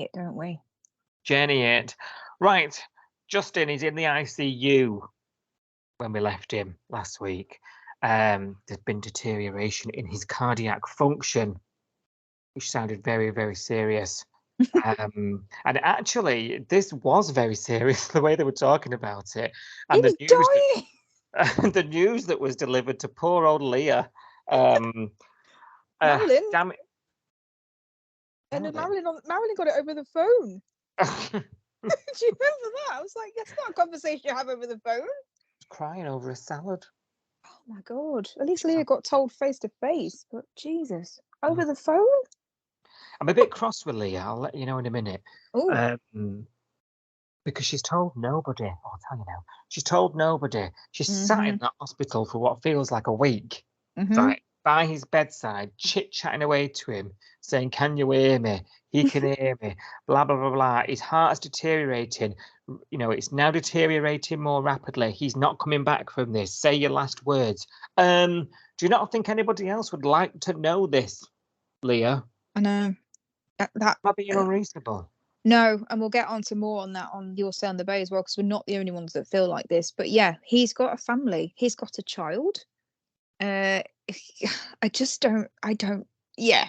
it, don't we? Jenny it. Right. Justin is in the ICU when we left him last week. There's been deterioration in his cardiac function, which sounded very, very serious. And actually, this was very serious, the way they were talking about it. And he was dying. The news that was delivered to poor old Leah. Marilyn. Damn it. And Marilyn got it over the phone. Do you remember that? I was like, that's not a conversation you have over the phone. Crying over a salad. Oh my God. At least Leah got told face to face, but Jesus. Over the phone? I'm a bit cross with Leah. I'll let you know in a minute. Because she's told nobody. I'll tell you now. She's told nobody. She's sat in that hospital for what feels like a week. Right, by his bedside, chit-chatting away to him, saying, "Can you hear me? He can hear me." Blah, blah, blah, blah. His heart's deteriorating. You know, it's now deteriorating more rapidly. He's not coming back from this. Say your last words. Do you not think anybody else would like to know this, Leah? I know. That might be unreasonable. No, and we'll get on to more on that on Your Say on the Bay as well, because we're not the only ones that feel like this. But yeah, he's got a family. He's got a child. I don't. Yeah.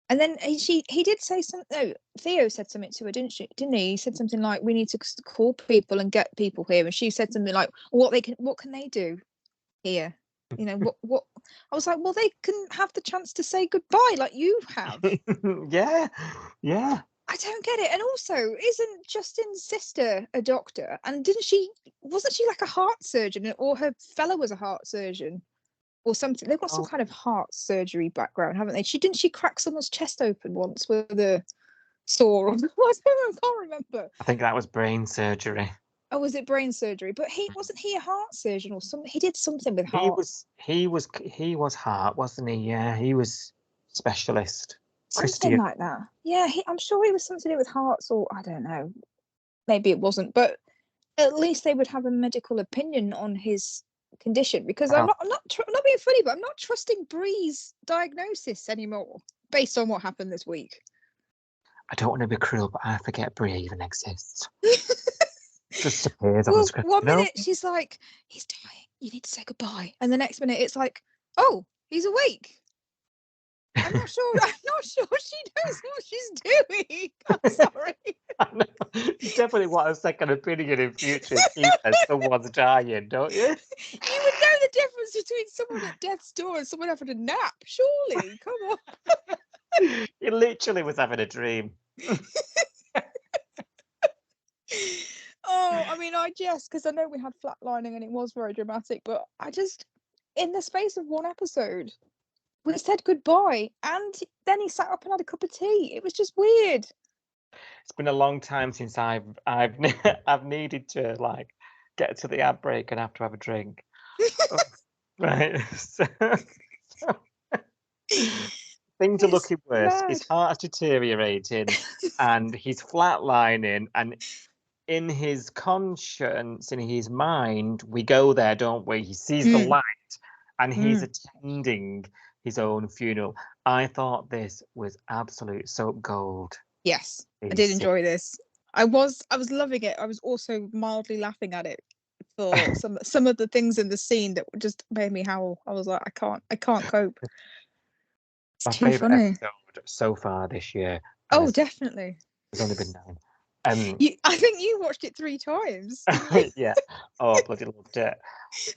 And then he did say something. No, Theo said something to her, didn't he? He said something like, "We need to call people and get people here." And she said something like, what can they do here? You know, what I was like, well, they can have the chance to say goodbye like you have. Yeah. I don't get it. And also, isn't Justin's sister a doctor? And wasn't she like a heart surgeon, or her fellow was a heart surgeon or something? They've got some kind of heart surgery background, haven't they? Didn't she crack someone's chest open once with a saw? I can't remember. I think that was brain surgery. Oh, was it brain surgery? But wasn't he a heart surgeon or something? He did something with heart. He was heart, wasn't he? Yeah, he was specialist. Something like that. Yeah, I'm sure it was something to do with hearts, or I don't know. Maybe it wasn't, but at least they would have a medical opinion on his condition, because I'm not being funny, but I'm not trusting Bree's diagnosis anymore based on what happened this week. I don't want to be cruel, but I forget Bree even exists. Just appears on the the screen. One minute she's like, "He's dying, you need to say goodbye," and the next minute it's like, "Oh, he's awake." I'm not sure she knows what she's doing. I'm sorry. You definitely want a second opinion in future if someone's dying, don't you? You would know the difference between someone at death's door and someone having a nap, surely. Come on. He literally was having a dream. Oh, I mean, I jest, because I know we had flatlining and it was very dramatic, but I just, in the space of one episode, we said goodbye, and then he sat up and had a cup of tea. It was just weird. It's been a long time since I've needed to like get to the ad break and have to have a drink. Right. So, things are looking worse. Bad. His heart's deteriorating, and he's flatlining, and in his conscience, in his mind, we go there, don't we? He sees the light, and he's attending his own funeral. I thought this was absolute soap gold. Yes, I did enjoy this. I was loving it. I was also mildly laughing at it for some of the things in the scene that just made me howl. I was like, I can't cope. It's my too favorite funny. episode so far this year. Oh, definitely. There's only been 9. I think you watched it 3 times. Yeah. Oh, I bloody loved it.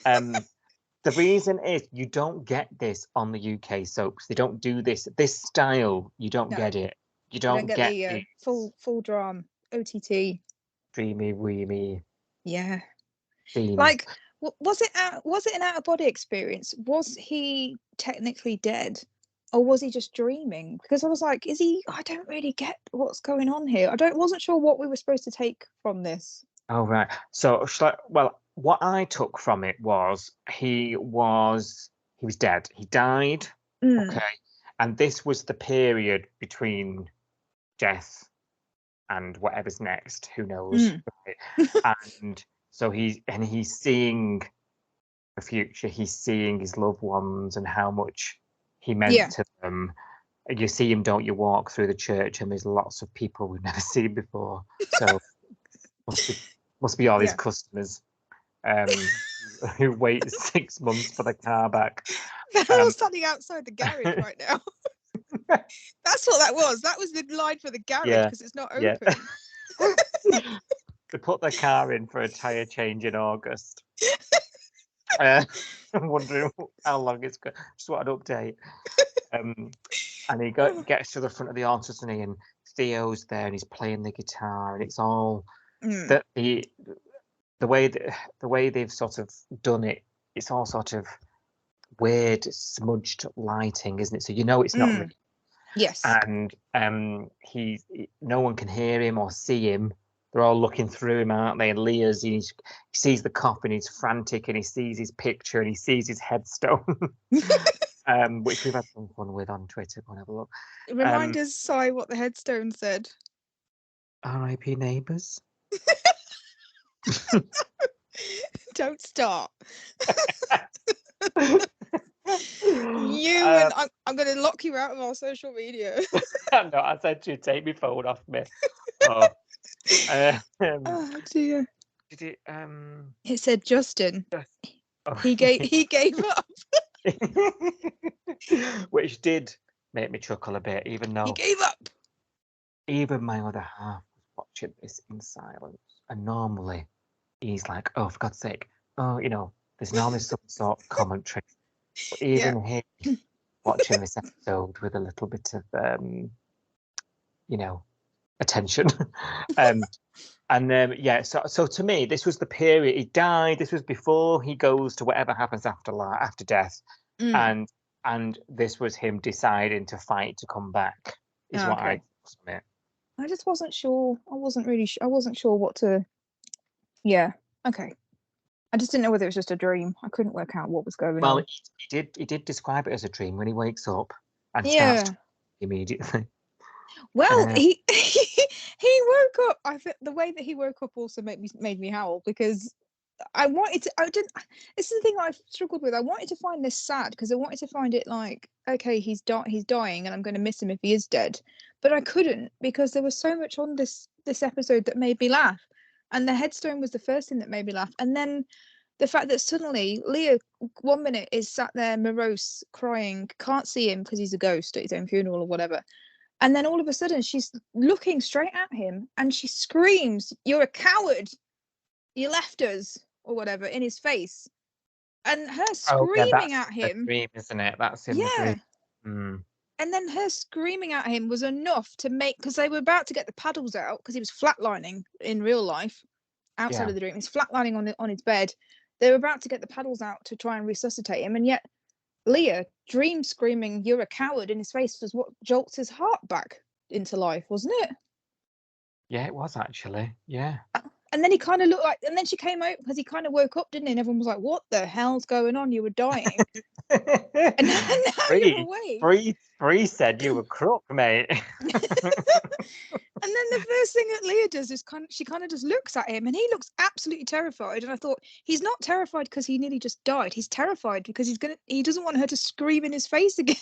The reason is you don't get this on the UK soaps. They don't do this style. You don't get it. You don't get the full drama. OTT. Dreamy, weemy. Yeah. Scenes. Like, was it an out of body experience? Was he technically dead, or was he just dreaming? Because I was like, is he? I don't really get what's going on here. Wasn't sure what we were supposed to take from this. Oh right. So well, what I took from it was he was dead. He died. Okay. And this was the period between death and whatever's next. Who knows? And so he's seeing the future. He's seeing his loved ones and how much he meant to them. You see him, don't you, walk through the church, and there's lots of people we've never seen before. So must be all his customers who wait 6 months for the car back. They're all standing outside the garage right now. That's what that was. That was the line for the garage because it's not open. They put their car in for a tyre change in August. I'm wondering how long it's going. Just want an update. And he gets to the front of the altar, and Theo's there, and he's playing the guitar, and it's all the way they've sort of done it. It's all sort of weird, smudged lighting, isn't it? So it's not real. Yes. And no one can hear him or see him. They're all looking through him, aren't they? And Leah's, he sees the coffin, he's frantic, and he sees his picture, and he sees his headstone, which we've had some fun with on Twitter. Go and have a look. Remind us, Si, what the headstone said. R.I.P. neighbours. Don't start. And I'm going to lock you out of our social media. No, I said to take my phone off me. Oh, oh dear. Did it? It said Justin. Oh. He gave up. Which did make me chuckle a bit, even though he gave up. Even my other half was watching this in silence, and normally he's like, "Oh, for God's sake!" Oh, there's normally some sort of commentary. But even him watching this episode with a little bit of, attention. So to me, this was the period he died. This was before he goes to whatever happens after death, and this was him deciding to fight to come back. Is what I submit. I just wasn't sure. I wasn't sure what to. Yeah. Okay. I just didn't know whether it was just a dream. I couldn't work out what was going on. Well, he did describe it as a dream when he wakes up and starts immediately. Well, he woke up. I think the way that he woke up also made me howl because I didn't. This is the thing I've struggled with. I wanted to find this sad because I wanted to find it like, okay, he's dying, and I'm going to miss him if he is dead. But I couldn't because there was so much on this episode that made me laugh, and the headstone was the first thing that made me laugh, and then the fact that suddenly Leah 1 minute is sat there morose, crying, can't see him because he's a ghost at his own funeral or whatever. And then all of a sudden she's looking straight at him and she screams, "You're a coward. You left us," or whatever, in his face. And her screaming at him. The dream, isn't it? That's in the dream. And then her screaming at him was enough to make, because they were about to get the paddles out because he was flatlining in real life outside of the dream. He's flatlining on his bed. They were about to get the paddles out to try and resuscitate him. And yet Leah, dream screaming, "You're a coward," in his face was what jolts his heart back into life, wasn't it? Yeah, it was actually. Yeah. And then he kind of looked like, and then she came out because he kind of woke up, didn't he? And everyone was like, "What the hell's going on? You were dying." And now you're awake. Bree said you were crook, mate. And then the first thing that Leah does is she kind of just looks at him, and he looks absolutely terrified. And I thought, he's not terrified because he nearly just died. He's terrified because he doesn't want her to scream in his face again.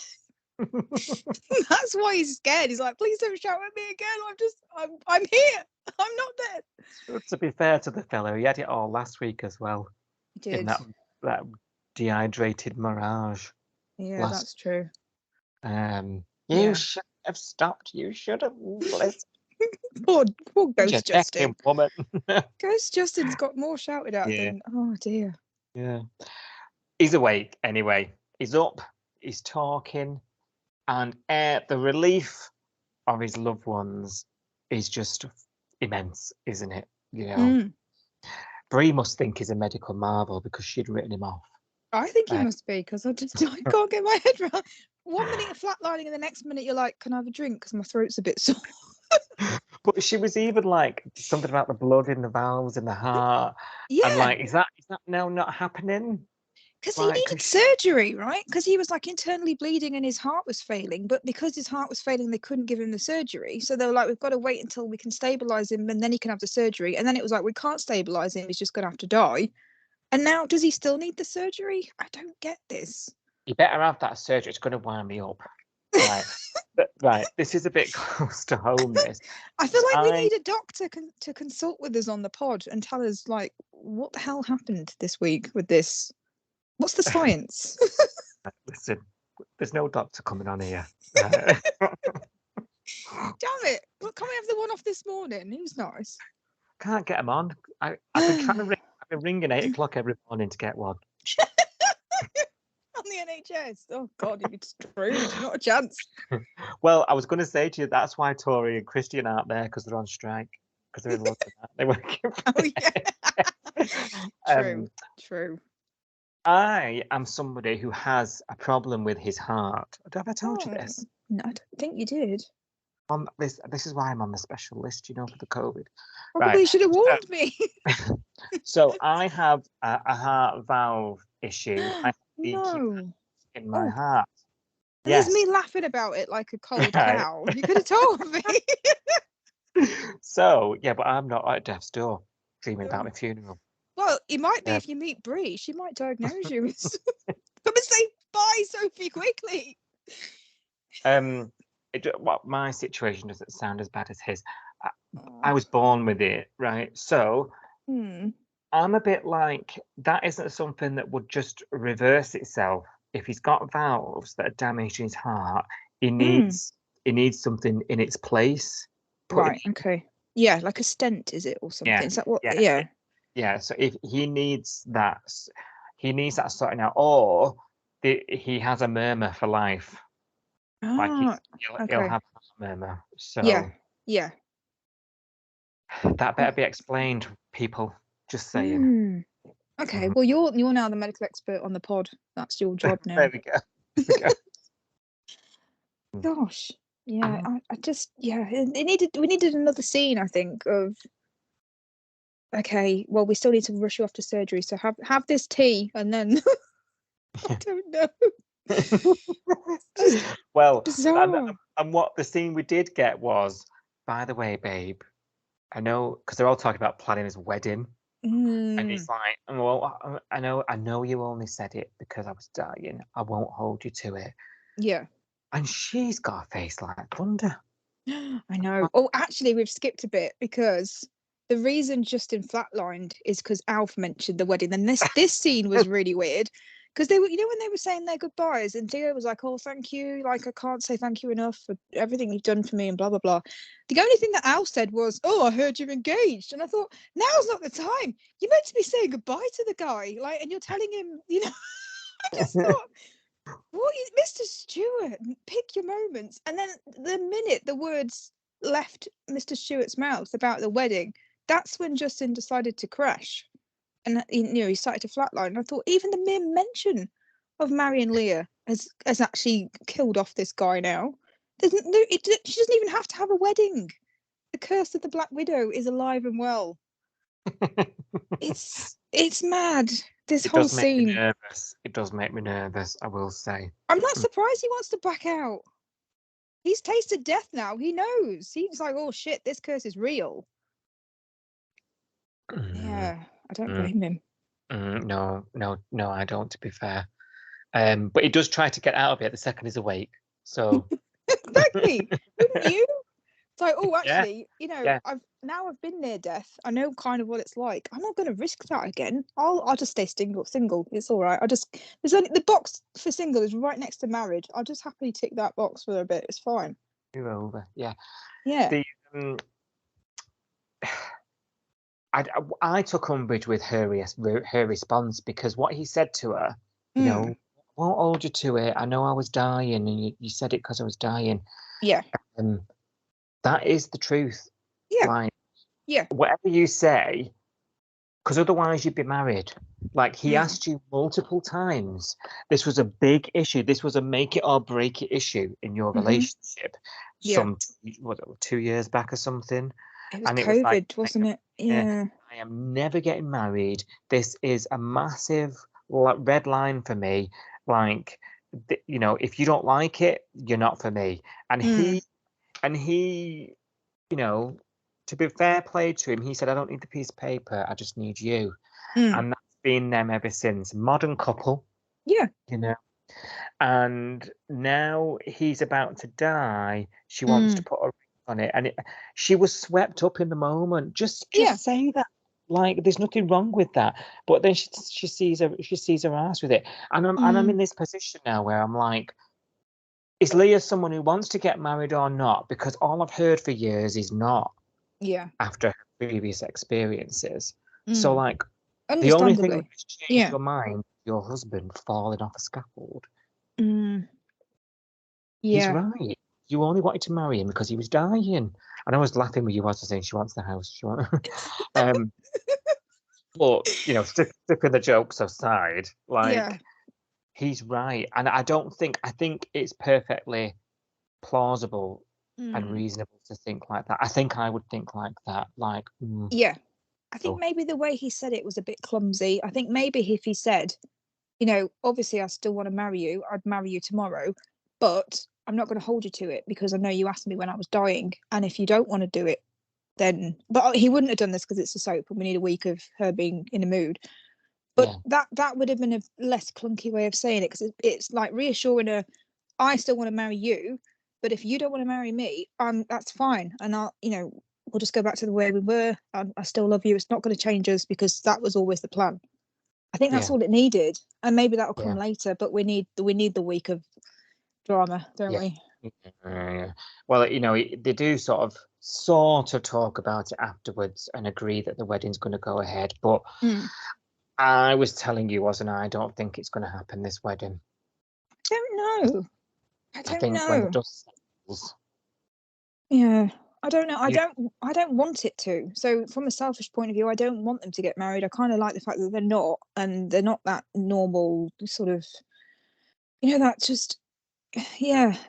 That's why he's scared. He's like, "Please don't shout at me again. I'm here. I'm not dead." To be fair to the fellow, he had it all last week as well. He did. In that dehydrated mirage. Yeah, that's true. You should have stopped. You should have listened. Poor Ghost Justin. Woman. Ghost Justin's got more shouted at than. Oh dear. Yeah. He's awake anyway. He's up. He's talking, and the relief of his loved ones is immense, isn't it? You know, Mm. Bree must think he's a medical marvel because she'd written him off. I think he must be, because I can't get my head around. 1 minute you're flatlining, and the next minute you're like, "Can I have a drink? Because my throat's a bit sore." But she was even like something about the blood in the valves in the heart. Yeah. And like, is that now not happening? Because Like, he needed surgery, right? Because he was like internally bleeding and his heart was failing. But because his heart was failing, they couldn't give him the surgery. So they were like, we've got to wait until we can stabilize him and then he can have the surgery. And then it was like, we can't stabilize him. He's just going to have to die. And now, does he still need the surgery? I don't get this. You better have that surgery. It's going to wind me up. Right. Right. This is a bit close to home, this. I feel like we need a doctor to consult with us on the pod and tell us, like, what the hell happened this week with this? What's the science? Listen, there's no doctor coming on here. Damn it. Well, can we have the one off this morning? He was nice. Can't get him on. I've been trying to ring. I've been ringing 8 o'clock every morning to get one. On the NHS. Oh God, you'd be screwed. Not a chance. Well, I was going to say to you, that's why Tori and Christian aren't there, because they're on strike. Because they're in London. They're working. Oh yeah. True. I am somebody who has a problem with his heart. Have I told you this? No, I don't think you did. On this is why I'm on the special list, you know, for the COVID. Probably Right. should have warned me. So I have a heart valve issue. I have No. in my heart. There's me laughing about it like a cold cow. You could have told me. So yeah, but I'm not at death's door dreaming about my funeral. Well, it might be if you meet Bree. She might diagnose you. Come and say bye, Sophie, quickly. My situation doesn't sound as bad as his. I was born with it, right? So I'm a bit like, that isn't something that would just reverse itself. If he's got valves that are damaging his heart, he needs something in its place. Right. Okay. Yeah, like a stent, is it, or something? Yeah, is that what? Yeah. Yeah. So if he needs that sorting out, or he has a murmur for life. Like he'll have a murmur. So yeah. That better be explained, people. Just saying. Okay. Well, you're now the medical expert on the pod. That's your job now. There we go. Gosh. Yeah. I just we needed another scene, I think, of okay, well, we still need to rush you off to surgery, so have this tea and then I don't know. Well, bizarre. And what the scene we did get was, by the way, babe, I know, because they're all talking about planning his wedding. And he's like, well, I know you only said it because I was dying. I won't hold you to it. Yeah. And she's got a face like thunder. I know. Oh, actually, we've skipped a bit because the reason Justin flatlined is because Alf mentioned the wedding. And this scene was really weird because they were, you know, when they were saying their goodbyes and Theo was like, oh, thank you. Like, I can't say thank you enough for everything you've done for me and blah, blah, blah. The only thing that Alf said was, oh, I heard you're engaged. And I thought, now's not the time. You're meant to be saying goodbye to the guy. Like, and you're telling him, you know, I just thought, what, Mr. Stewart, pick your moments. And then the minute the words left Mr. Stewart's mouth about the wedding, that's when Justin decided to crash. And he started to flatline. And I thought even the mere mention of Marion Leah has actually killed off this guy now. She doesn't even have to have a wedding. The curse of the Black Widow is alive and well. It's mad. This whole scene. It does make me nervous, I will say. I'm not surprised he wants to back out. He's tasted death now. He knows. He's like, oh shit, this curse is real. Yeah, I don't blame him. No, I don't, to be fair. But he does try to get out of it the second he's awake. So exactly. Wouldn't you? It's like, oh, actually, I've been near death. I know kind of what it's like. I'm not going to risk that again. I'll just stay single. It's all right. There's only the box for single is right next to married. I'll just happily tick that box for a bit. It's fine. You're over. Yeah. I took umbrage with her response because what he said to her, you know, I won't hold you to it. I know I was dying, and you said it because I was dying. Yeah. That is the truth. Yeah. Like, Yeah. Whatever you say, because otherwise you'd be married. Like, he asked you multiple times. This was a big issue. This was a make it or break it issue in your relationship. Yeah. 2 years back or something. It was And it COVID, was like, wasn't it? Yeah. I am never getting married. This is a massive red line for me. Like, if you don't like it, you're not for me. And he, to be fair play to him, he said, I don't need the piece of paper. I just need you. And that's been them ever since. Modern couple. Yeah. And now he's about to die. She wants to put a ring on it. And she was swept up in the moment. Just say that. Like, there's nothing wrong with that. But then she sees her ass with it. And I'm in this position now where I'm like, is Leah someone who wants to get married or not? Because all I've heard for years is not. Yeah. After her previous experiences. So, like, the only thing that has changed your mind, your husband falling off a scaffold. He's right. You only wanted to marry him because he was dying. And I was laughing with you as I was saying she wants the house. But, stripping the jokes aside, like, he's right. And I think it's perfectly plausible and reasonable to think like that. I think I would think like that. Like, yeah. I think maybe the way he said it was a bit clumsy. I think maybe if he said, obviously I still want to marry you, I'd marry you tomorrow, but I'm not going to hold you to it because I know you asked me when I was dying. And if you don't want to do it, then, but he wouldn't have done this because it's a soap and we need a week of her being in a mood. But that would have been a less clunky way of saying it, because it's like reassuring her, I still want to marry you, but if you don't want to marry me, that's fine. And we'll just go back to the way we were. I still love you. It's not going to change us because that was always the plan. I think that's all it needed. And maybe that'll come later, but we need the week of drama, don't we? Yeah. Well, they do sort of talk about it afterwards and agree that the wedding's going to go ahead. But I was telling you, wasn't I? I don't think it's going to happen, this wedding. I don't know. I think when the dust settles. Yeah. I don't know. I don't want it to. So from a selfish point of view, I don't want them to get married. I kind of like the fact that they're not, and they're not that normal sort of, that just,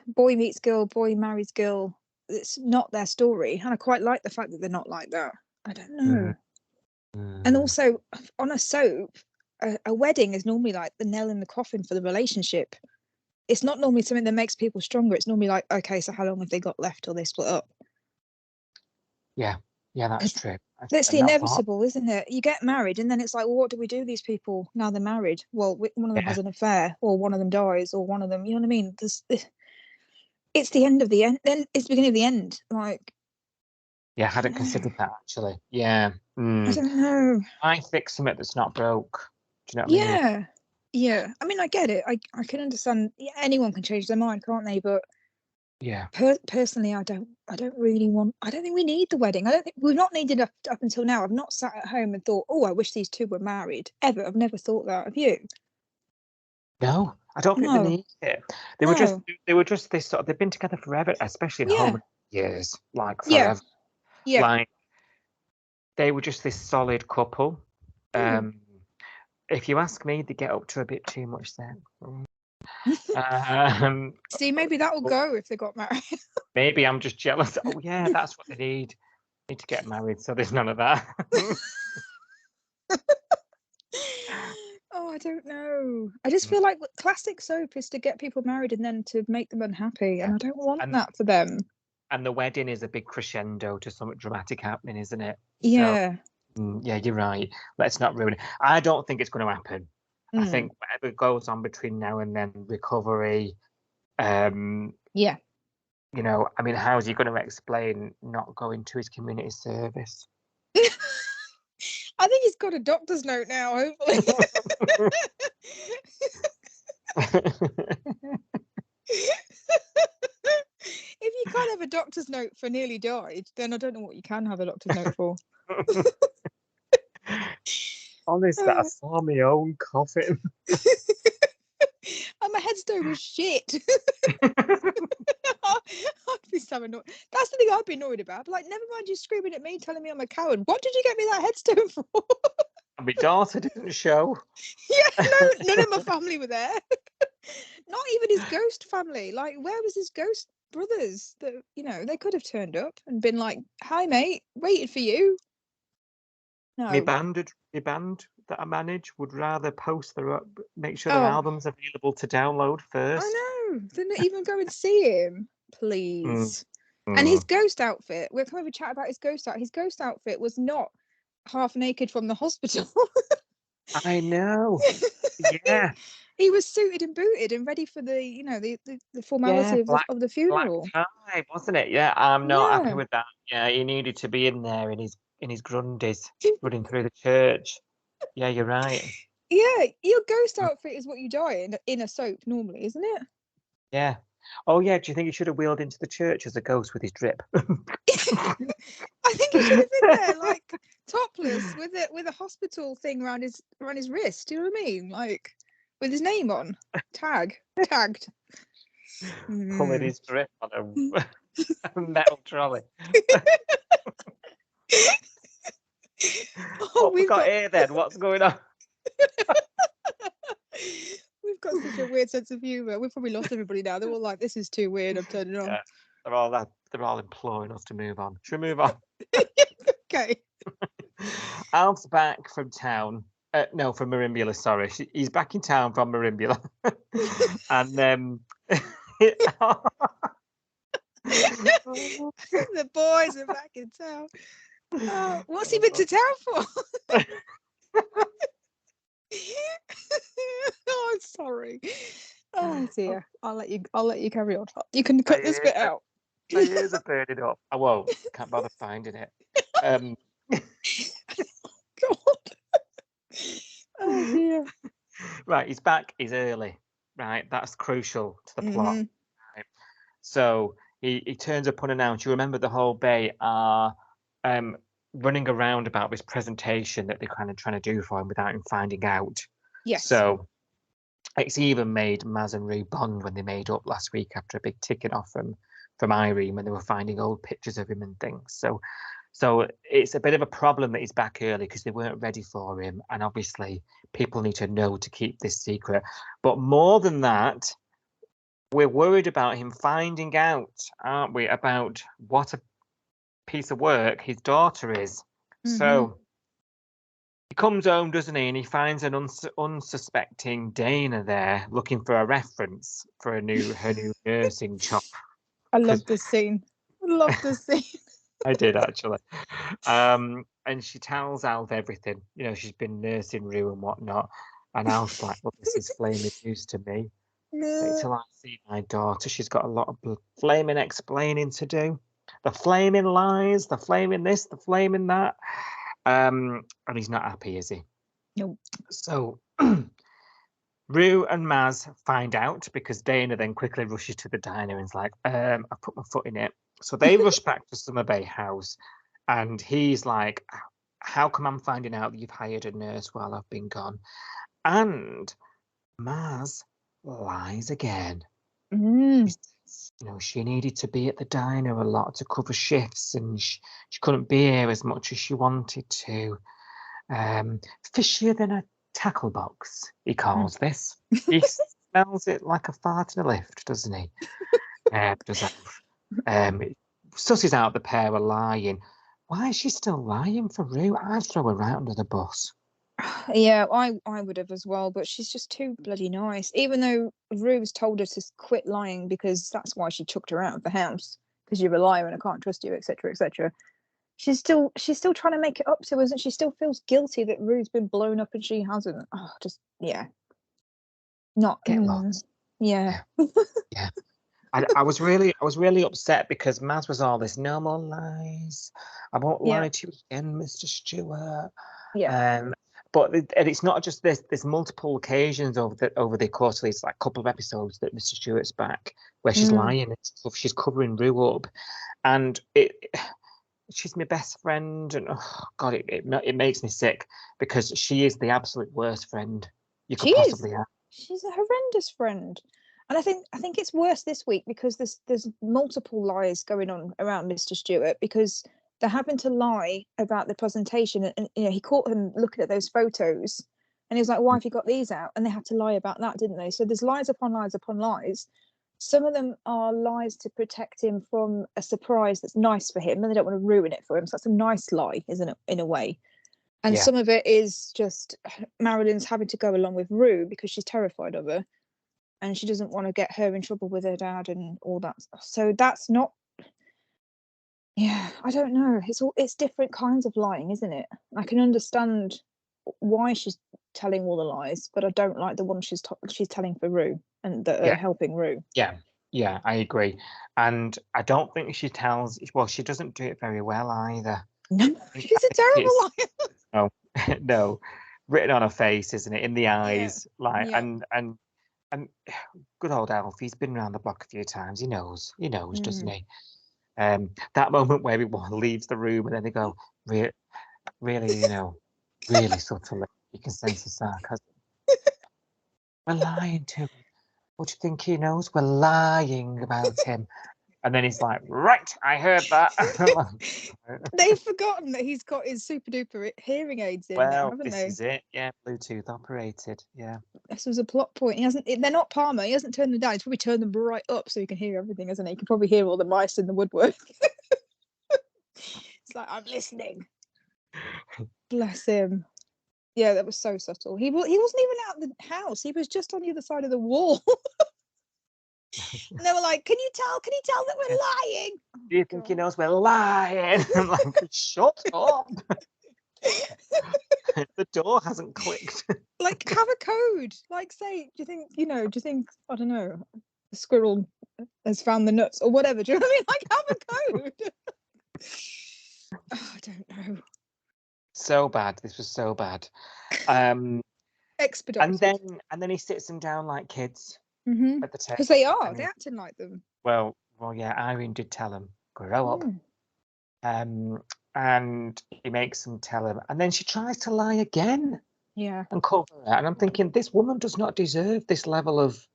boy meets girl, boy marries girl. It's not their story. And I quite like the fact that they're not like that. I don't know. And also on a soap, a wedding is normally like the nail in the coffin for the relationship. It's not normally something that makes people stronger. It's normally like, okay, so how long have they got left till they split up? Yeah, that's true. That's the inevitable, isn't it? You get married and then it's like, well, what do we do with these people now they're married? Well, one of them has an affair, or one of them dies, or one of them, you know what I mean? It's the end of the end. Then it's the beginning of the end. Like, I hadn't considered that, actually. Yeah. I don't know. I fix something that's not broke. Do you know what I mean? Yeah. I mean, I get it. I can understand. Anyone can change their mind, can't they? But personally, I don't really want. I don't think we need the wedding. I don't think we've not needed up until now. I've not sat at home and thought, oh, I wish these two were married ever. I've never thought that. Have you? No, I don't think they need it. They were just this sort of. They've been together forever, especially in home years, like forever. Yeah. Like, they were just this solid couple. If you ask me, they get up to a bit too much then. See, maybe that will go if they got married. Maybe I'm just jealous. Oh yeah, that's what they need. They need to get married, so there's none of that. Oh, I don't know. I just feel like classic soap is to get people married and then to make them unhappy, and I don't want that for them. And the wedding is a big crescendo to something dramatic happening, isn't it? Yeah. So, yeah, you're right. Let's not ruin it. I don't think it's going to happen. I think whatever goes on between now and then, recovery. I mean, how is he going to explain not going to his community service? I think he's got a doctor's note now, hopefully. If you can't have a doctor's note for nearly died, then I don't know what you can have a doctor's note for. Honest, that I saw my own coffin. And my headstone was shit. I'd be sad. so annoyed. That's the thing I'd be annoyed about. But like, never mind you screaming at me, telling me I'm a coward. What did you get me that headstone for? My daughter didn't show. Yeah, no, none of my family were there. Not even his ghost family. Like, where was his ghost brothers? That they could have turned up and been like, "Hi, mate, waited for you." No. My band that I manage would rather post make sure their album's available to download first. I know. They're not even going to see him. Please. And his ghost outfit. We're kind of a chat about his ghost outfit. His ghost outfit was not half naked from the hospital. I know. Yeah. He was suited and booted and ready for the formality of the funeral. Black tie, wasn't it? Yeah, I'm not happy with that. Yeah, he needed to be in there in his grundies running through the church. Yeah, you're right. Yeah, your ghost outfit is what you die in a soap normally, isn't it? Yeah. Oh yeah, do you think he should have wheeled into the church as a ghost with his drip? I think he should have been there, like topless, with a hospital thing around his wrist. Do you know what I mean? Like with his name on, tagged. Pulling his drip on a metal trolley. What we got here then? What's going on? We've got such a weird sense of humour. We've probably lost everybody now. They're all like, "This is too weird. I'm turning it on." Yeah, they're all imploring us to move on. Should we move on? Okay. Alf's back from town. No, from Marimbula. Sorry, he's back in town from Marimbula, and the boys are back in town. What's he been to town for? Oh, I'm sorry. Oh dear. I'll let you carry on. You can cut this bit out. My ears are burning up. I won't. Can't bother finding it. God. Oh dear. Right, he's back. He's early. Right, that's crucial to the plot. Right. So he turns up unannounced. You remember the whole bay are running around about this presentation that they're kind of trying to do for him without him finding out. Yes. So it's even made Maz and Rue bond when they made up last week after a big ticking off from Irene when they were finding old pictures of him and things. So it's a bit of a problem that he's back early because they weren't ready for him. And obviously people need to know to keep this secret. But more than that, we're worried about him finding out, aren't we, about what a piece of work his daughter is. So he comes home, doesn't he, and he finds an unsuspecting Dana there looking for a reference for her new nursing job. I love this scene. I did actually. And she tells Alf everything. She's been nursing Rue and whatnot. And Alf's like, "Well, this is flaming news to me. Wait till I see my daughter. She's got a lot of flaming explaining to do. The flaming lies, the flaming this, the flaming that." And he's not happy, is he? Nope. So Rue and Maz find out because Dana then quickly rushes to the diner and is like, "I put my foot in it." So they rush back to Summer Bay House, and he's like, "How come I'm finding out that you've hired a nurse while I've been gone?" And Maz lies again. She needed to be at the diner a lot to cover shifts, and she couldn't be here as much as she wanted to. Fishier than a tackle box, he calls this. He smells it like a fart in a lift, doesn't he? Does that? Susses out the pair are lying. Why is she still lying for Rue? I'd throw her right under the bus. Yeah, I would have as well, but she's just too bloody nice. Even though Rue's told her to quit lying because that's why she chucked her out of the house, because you're a liar and I can't trust you, etc., etc. She's still trying to make it up to us, and she still feels guilty that Rue's been blown up and she hasn't. Oh, just not get lost. Yeah. Yeah. I was really upset because Maz was all this, "No more lies. I won't lie to you again, Mr. Stewart." Yeah. But it's not just this. There's multiple occasions over the course of these like couple of episodes that Mr. Stewart's back where she's lying and stuff. She's covering Rue up, and she's my best friend, and oh God, it makes me sick because she is the absolute worst friend you could possibly have. She's a horrendous friend. And I think it's worse this week because there's multiple lies going on around Mr. Stewart, because they're having to lie about the presentation, and he caught him looking at those photos, and he was like, "Why have you got these out?" And they had to lie about that, didn't they? So there's lies upon lies upon lies. Some of them are lies to protect him from a surprise that's nice for him, and they don't want to ruin it for him. So that's a nice lie, isn't it, in a way? And some of it is just Marilyn's having to go along with Rue because she's terrified of her, and she doesn't want to get her in trouble with her dad and all that stuff. So that's not. Yeah, I don't know. It's different kinds of lying, isn't it? I can understand why she's telling all the lies, but I don't like the one she's telling for Rue and that are helping Rue. Yeah, I agree. And I don't think she tells. Well, she doesn't do it very well either. No, she's a terrible liar. No, no, written on her face, isn't it? In the eyes, Yeah. and good old Alf. He's been around the block a few times. He knows, doesn't he? That moment where everyone leaves the room and then they go, really, really subtly, you can sense the sarcasm. We're lying to him. What do you think he knows? We're lying about him. And then he's like, right, I heard that. They've forgotten that he's got his super duper hearing aids in now, haven't they? This is it. Yeah, Bluetooth operated. Yeah. This was a plot point. They're not Palmer. He hasn't turned them down. He's probably turned them right up so he can hear everything, hasn't he? He can probably hear all the mice in the woodwork. It's like, I'm listening. Bless him. Yeah, that was so subtle. He wasn't even out the house. He was just on the other side of the wall. And they were like, can you tell that we're lying? Do you think he knows we're lying? I'm like, shut up. The door hasn't clicked. Like, have a code. Like, say, do you think, I don't know, the squirrel has found the nuts or whatever. Do you know what I mean? Like, have a code. Oh, I don't know. So bad. This was so bad. Expedited. And then he sits them down like kids at the table. Because they are. They're acting like them. Well, yeah. Irene did tell him, grow up. And he makes them tell him, and then she tries to lie again. Yeah. And cover it. And I'm thinking, this woman does not deserve this level of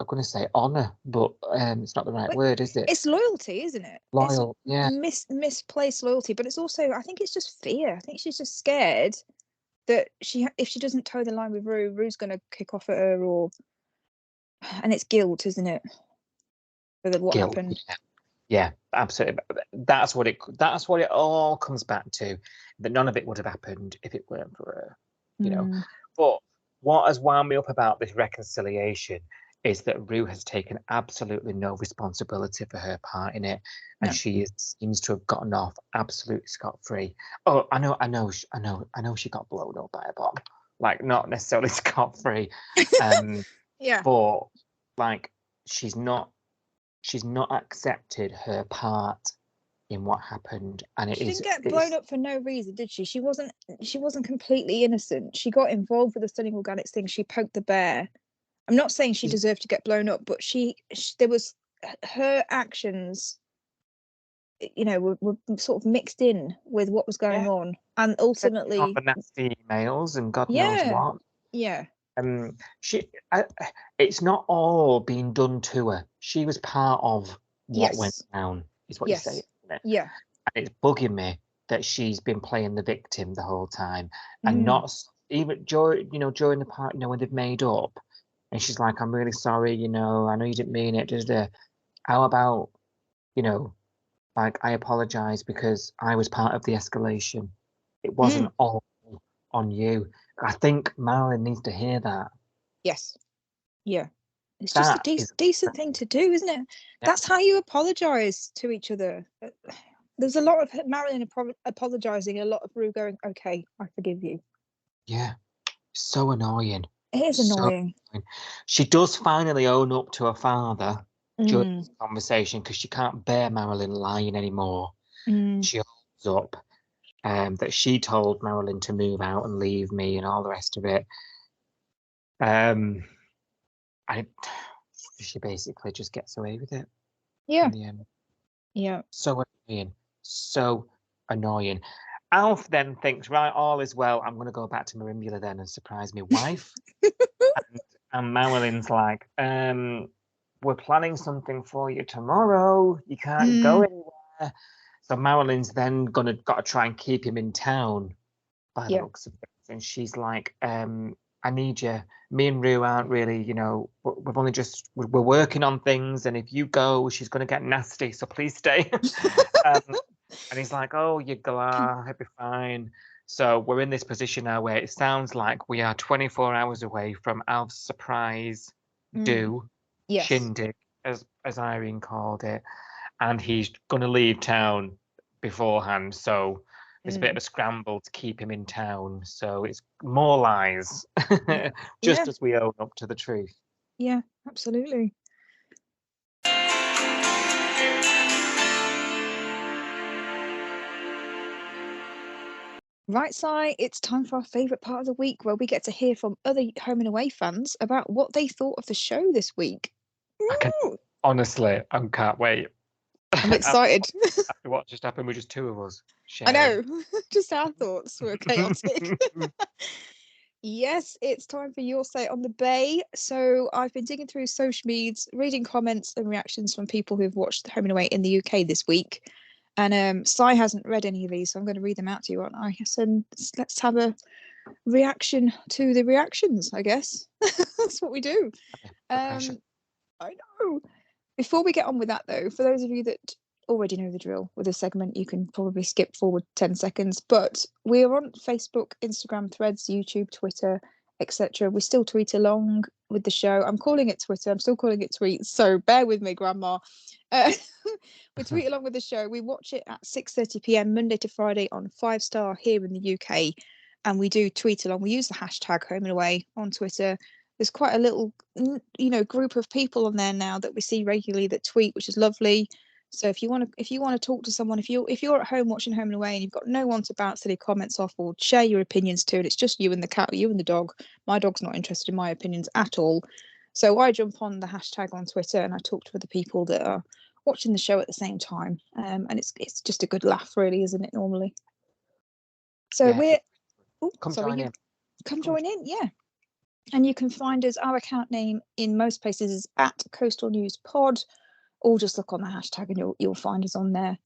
I'm going to say honor, but it's not the right word, is it? It's loyalty, isn't it? Loyal, misplaced loyalty, but it's also, I think it's just fear. I think she's just scared that if she doesn't toe the line with Rue, Rue's going to kick off at her, and it's guilt, isn't it? For what happened. Yeah, absolutely. That's what it all comes back to. That none of it would have happened if it weren't for her, But what has wound me up about this reconciliation is that Rue has taken absolutely no responsibility for her part in it, and she seems to have gotten off absolutely scot-free. Oh, I know she got blown up by a bomb, like not necessarily scot-free, but like she's not accepted her part in what happened, and she didn't get blown up for no reason, did she? She wasn't completely innocent. She got involved with the stunning organics thing. She poked the bear. I'm not saying she deserved to get blown up, but there was her actions, were sort of mixed in with what was going on, and ultimately the nasty emails and God knows what. Yeah. It's not all being done to her. She was part of what went down, is what you say, isn't it? Yeah. And it's bugging me that she's been playing the victim the whole time, and not even during the part, when they've made up, and she's like, I'm really sorry, I know you didn't mean it. How about, like, I apologize because I was part of the escalation. It wasn't all on you. I think Marilyn needs to hear that. Yes. Yeah. It's just a decent thing to do, isn't it? Yeah. That's how you apologize to each other. There's a lot of Marilyn apologizing, a lot of Rue going, okay, I forgive you. Yeah. So annoying. It is annoying. She does finally own up to her father during this conversation, because she can't bear Marilyn lying anymore. She holds up that she told Marilyn to move out and leave me and all the rest of it. She basically just gets away with it. Yeah. In the end. Yeah. So annoying. Alf then thinks, right, all is well. I'm going to go back to Marimbula then and surprise my wife. And Marilyn's like, we're planning something for you tomorrow. You can't go anywhere. So Marilyn's then got to try and keep him in town by the looks of things. And she's like, I need you. Me and Rue aren't really, we've only we're working on things. And if you go, she's going to get nasty. So please stay. And he's like, oh, you're glad, it'll be fine. So we're in this position now where it sounds like we are 24 hours away from Alf's surprise shindig, as Irene called it. And he's going to leave town beforehand. So there's a bit of a scramble to keep him in town. So it's more lies, just as we own up to the truth. Yeah, absolutely. Right, Si, it's time for our favourite part of the week where we get to hear from other Home and Away fans about what they thought of the show this week. Honestly, I can't wait. I'm excited. After what just happened with just two of us I sharing. know, just our thoughts were chaotic. Yes, it's time for your say on the Bay. So I've been digging through social medias, reading comments and reactions from people who've watched Home and Away in the UK this week. And Si hasn't read any of these, so I'm going to read them out to you, aren't I? So let's have a reaction to the reactions, I guess. That's what we do. I know. Before we get on with that, though, for those of you that already know the drill with this segment, you can probably skip forward 10 seconds. But we're on Facebook, Instagram, Threads, YouTube, Twitter, etc. We still tweet along with the show. I'm calling it Twitter. I'm still calling it tweets. So bear with me, Grandma. We tweet along with the show. We watch it at 6:30 p.m. Monday to Friday on 5 Star here in the UK. And we do tweet along. We use the hashtag Home and Away on Twitter. There's quite a little, group of people on there now that we see regularly that tweet, which is lovely. So if you want to talk to someone, if you're at home watching Home and Away and you've got no one to bounce any comments off or share your opinions to, and it's just you and the cat, or you and the dog. My dog's not interested in my opinions at all. So I jump on the hashtag on Twitter and I talk to other people that are watching the show at the same time. And it's just a good laugh, really, isn't it? Normally. So come join in, yeah. And you can find us, our account name in most places is at Coastal News Pod, or just look on the hashtag and you'll find us on there.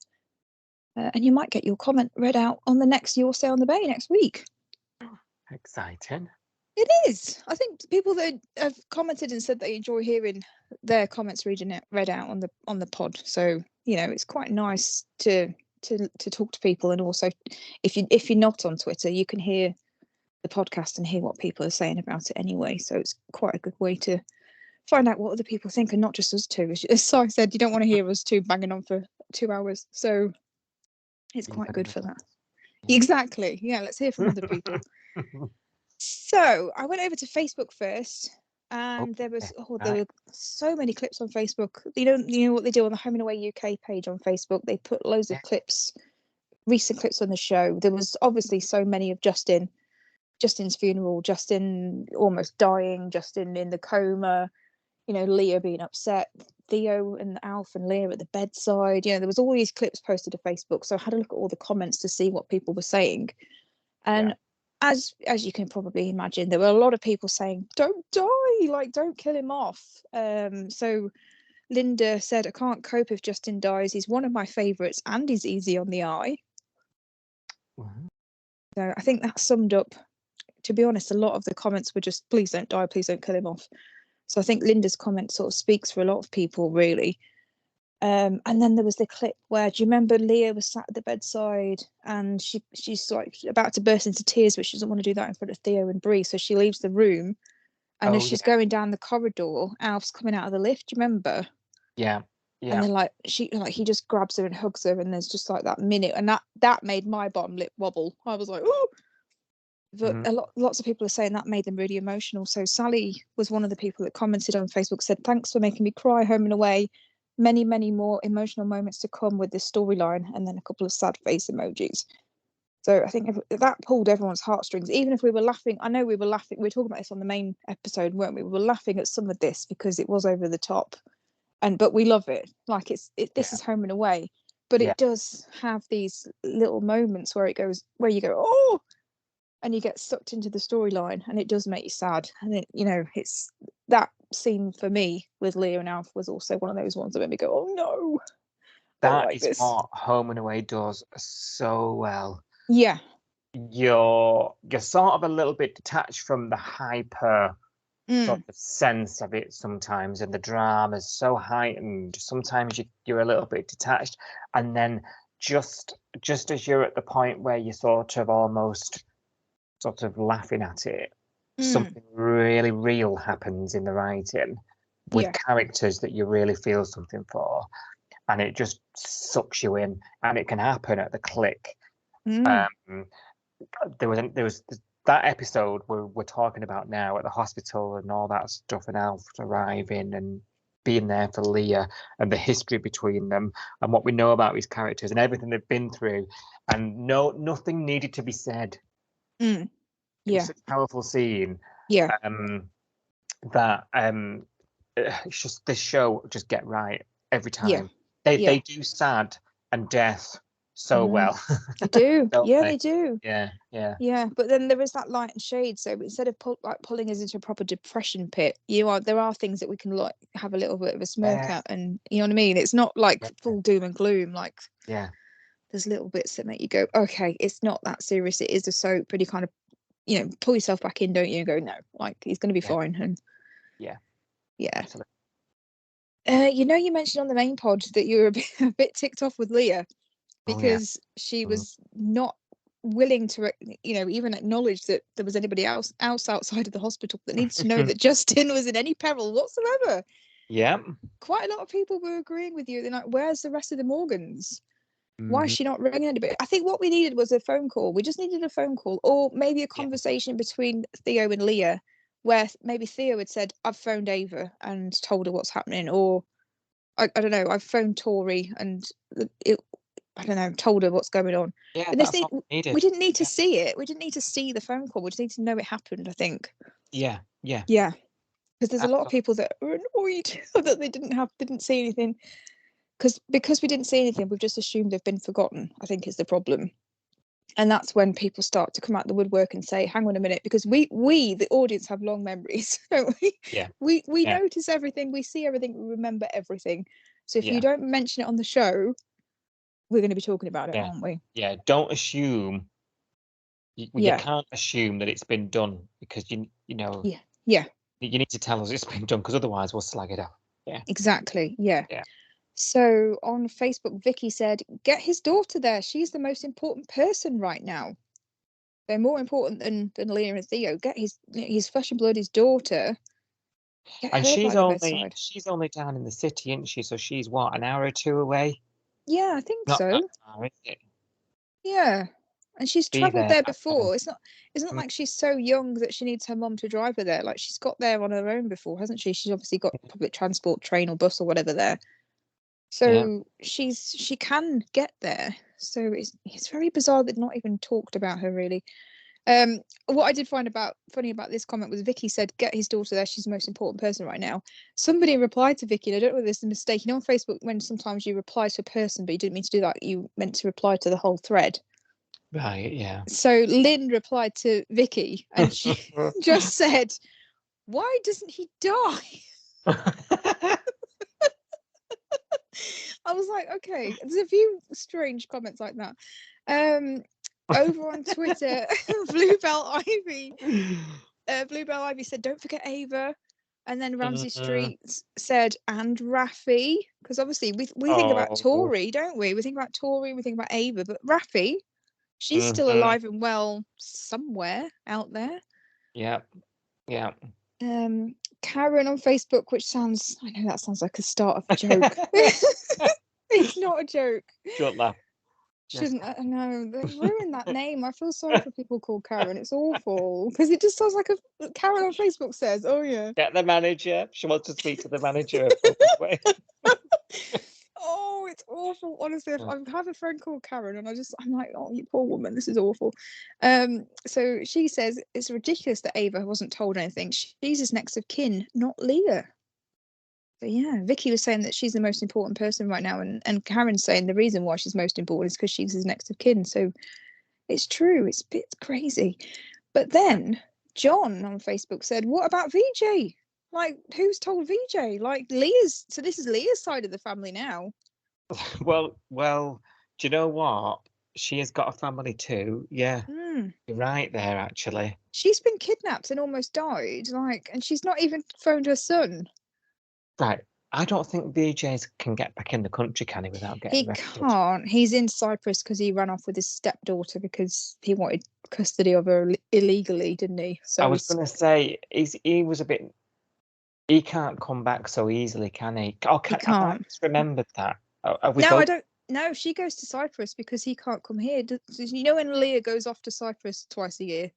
And you might get your comment read out on the next Your Say on the Bay next week. Exciting. It is. I think people that have commented and said they enjoy hearing their comments read out on the pod. So it's quite nice to talk to people, and also if you're not on Twitter, you can hear the podcast and hear what people are saying about it anyway. So it's quite a good way to find out what other people think, and not just us two. As Si said, you don't want to hear us two banging on for 2 hours. So it's quite good for that. Yeah. Exactly. Yeah, let's hear from other people. So I went over to Facebook first, and there were so many clips on Facebook. You know what they do on the Home and Away UK page on Facebook? They put loads of clips, recent clips on the show. There was obviously so many of Justin's funeral, Justin almost dying, Justin in the coma, Leah being upset, Theo and Alf and Leah at the bedside. There was all these clips posted to Facebook. So I had a look at all the comments to see what people were saying. And as you can probably imagine, there were a lot of people saying, don't die, like, don't kill him off. So Linda said, I can't cope if Justin dies. He's one of my favourites and he's easy on the eye. Mm-hmm. So I think that summed up, to be honest, a lot of the comments were just, please don't die, please don't kill him off. So I think Linda's comment sort of speaks for a lot of people, really. And then there was the clip where, do you remember Leah was sat at the bedside and she's like about to burst into tears, but she doesn't want to do that in front of Theo and Bree. So she leaves the room, and as she's going down the corridor, Alf's coming out of the lift. Do you remember? Yeah. And then he just grabs her and hugs her, and there's just like that minute, and that made my bottom lip wobble. I was like, oh. But lots of people are saying that made them really emotional. So Sally was one of the people that commented on Facebook, said, thanks for making me cry, Home and Away. Many, many more emotional moments to come with this storyline, and then a couple of sad face emojis. So I think that pulled everyone's heartstrings. Even if we were laughing, I know we were laughing. We were talking about this on the main episode, weren't we? We were laughing at some of this because it was over the top, but we love it. Like this is Home and Away, but it does have these little moments where you go, oh. and you get sucked into the storyline, and it does make you sad. And it, it's that scene for me with Leah and Alf was also one of those ones that made me go, oh no, That like is this. what Home and Away does so well. Yeah. You're sort of a little bit detached from the hyper sort of sense of it sometimes, and the drama is so heightened. Sometimes you're a little bit detached, and then just as you're at the point where you're sort of almost sort of laughing at it, something really real happens in the writing with characters that you really feel something for, and it just sucks you in, and it can happen at the click. There was that episode we're talking about now at the hospital and all that stuff, and Alf arriving and being there for Leah and the history between them and what we know about these characters and everything they've been through, and nothing needed to be said. It was such a powerful scene. That it's just this show just get right every time. They do sad and death so well. They do. They? They do. Yeah. But then there is that light and shade. So instead of pulling us into a proper depression pit, there are things that we can like have a little bit of a smirk at, and you know what I mean. It's not like full doom and gloom. Like there's little bits that make you go, okay, it's not that serious. It is a soap, but you kind of pull yourself back in, don't you? And go, no, like he's going to be fine. And absolutely. You mentioned on the main pod that you were a bit ticked off with Leah because she was not willing to, even acknowledge that there was anybody else outside of the hospital that needs to know that Justin was in any peril whatsoever. Yeah. Quite a lot of people were agreeing with you. They're like, where's the rest of the Morgans? Why is she not ringing anybody? I think what we needed was a phone call. We just needed a phone call, or maybe a conversation between Theo and Leah, where maybe Theo had said, I've phoned Ava and told her what's happening, or I don't know, I've phoned Tori and told her what's going on. Yeah, but that's all we needed. We didn't need to see it. We didn't need to see the phone call. We just need to know it happened, I think. Yeah. Because there's a lot of people that are annoyed that they didn't see anything. Because we didn't see anything, we've just assumed they've been forgotten, I think is the problem. And that's when people start to come out the woodwork and say, hang on a minute, because we the audience have long memories, don't we? Yeah. We notice everything, we see everything, we remember everything. So if you don't mention it on the show, we're going to be talking about it, aren't we? Yeah, don't assume. You can't assume that it's been done, because you need to tell us it's been done, because otherwise we'll slag it up. Yeah. Exactly. Yeah. So on Facebook, Vicky said, get his daughter there. She's the most important person right now. They're more important than Leah and Theo. Get his flesh and blood, his daughter. And she's only down in the city, isn't she? So she's what, an hour or two away? Yeah, I think so. Not that far, is it? Yeah. And she's travelled there before. It's not like she's so young that she needs her mom to drive her there. Like, she's got there on her own before, hasn't she? She's obviously got public transport, train or bus or whatever there. So she can get there. So it's very bizarre that not even talked about her, really. What I did find funny about this comment was Vicky said, get his daughter there, she's the most important person right now. Somebody replied to Vicky, and I don't know whether this is a mistake. On Facebook, when sometimes you reply to a person but you didn't mean to do that, you meant to reply to the whole thread. Right, yeah. So Lynn replied to Vicky and she just said, why doesn't he die? I was like, okay, there's a few strange comments like that. Over on Twitter, Bluebell Ivy said, don't forget Ava. And then Ramsey Street said, and Raffi, because obviously we think about Tori, don't we? We think about Tori, we think about Ava, but Raffi, she's still alive and well somewhere out there. Yeah. Karen on Facebook, which sounds like a start of a joke. It's not a joke. Shouldn't laugh. Shouldn't I know? They've ruined that name. I feel sorry for people called Karen. It's awful because it just sounds like a Karen on Facebook says, "Oh yeah, get the manager." She wants to speak to the manager. Oh, it's awful. Honestly, I have a friend called Karen, and I'm like, oh, you poor woman, this is awful. So she says it's ridiculous that Ava wasn't told anything. She's his next of kin, not Leah. But yeah, Vicky was saying that she's the most important person right now, and Karen's saying the reason why she's most important is because she's his next of kin. So it's true. It's a bit crazy. But then John on Facebook said, "What about VJ? Like, who's told VJ? Like, Leah's. So this is Leah's side of the family now." Well, do you know what? She has got a family too. Yeah, you're right there, actually. She's been kidnapped and almost died. Like, and she's not even phoned her son. Right. I don't think VJs can get back in the country, can he, without getting arrested? He can't. He's in Cyprus because he ran off with his stepdaughter because he wanted custody of her illegally, didn't he? So I was going to say, he was a bit... He can't come back so easily, can he? Oh, he can't. I just remembered that. No, I don't. No, she goes to Cyprus because he can't come here. You know when Leah goes off to Cyprus twice a year?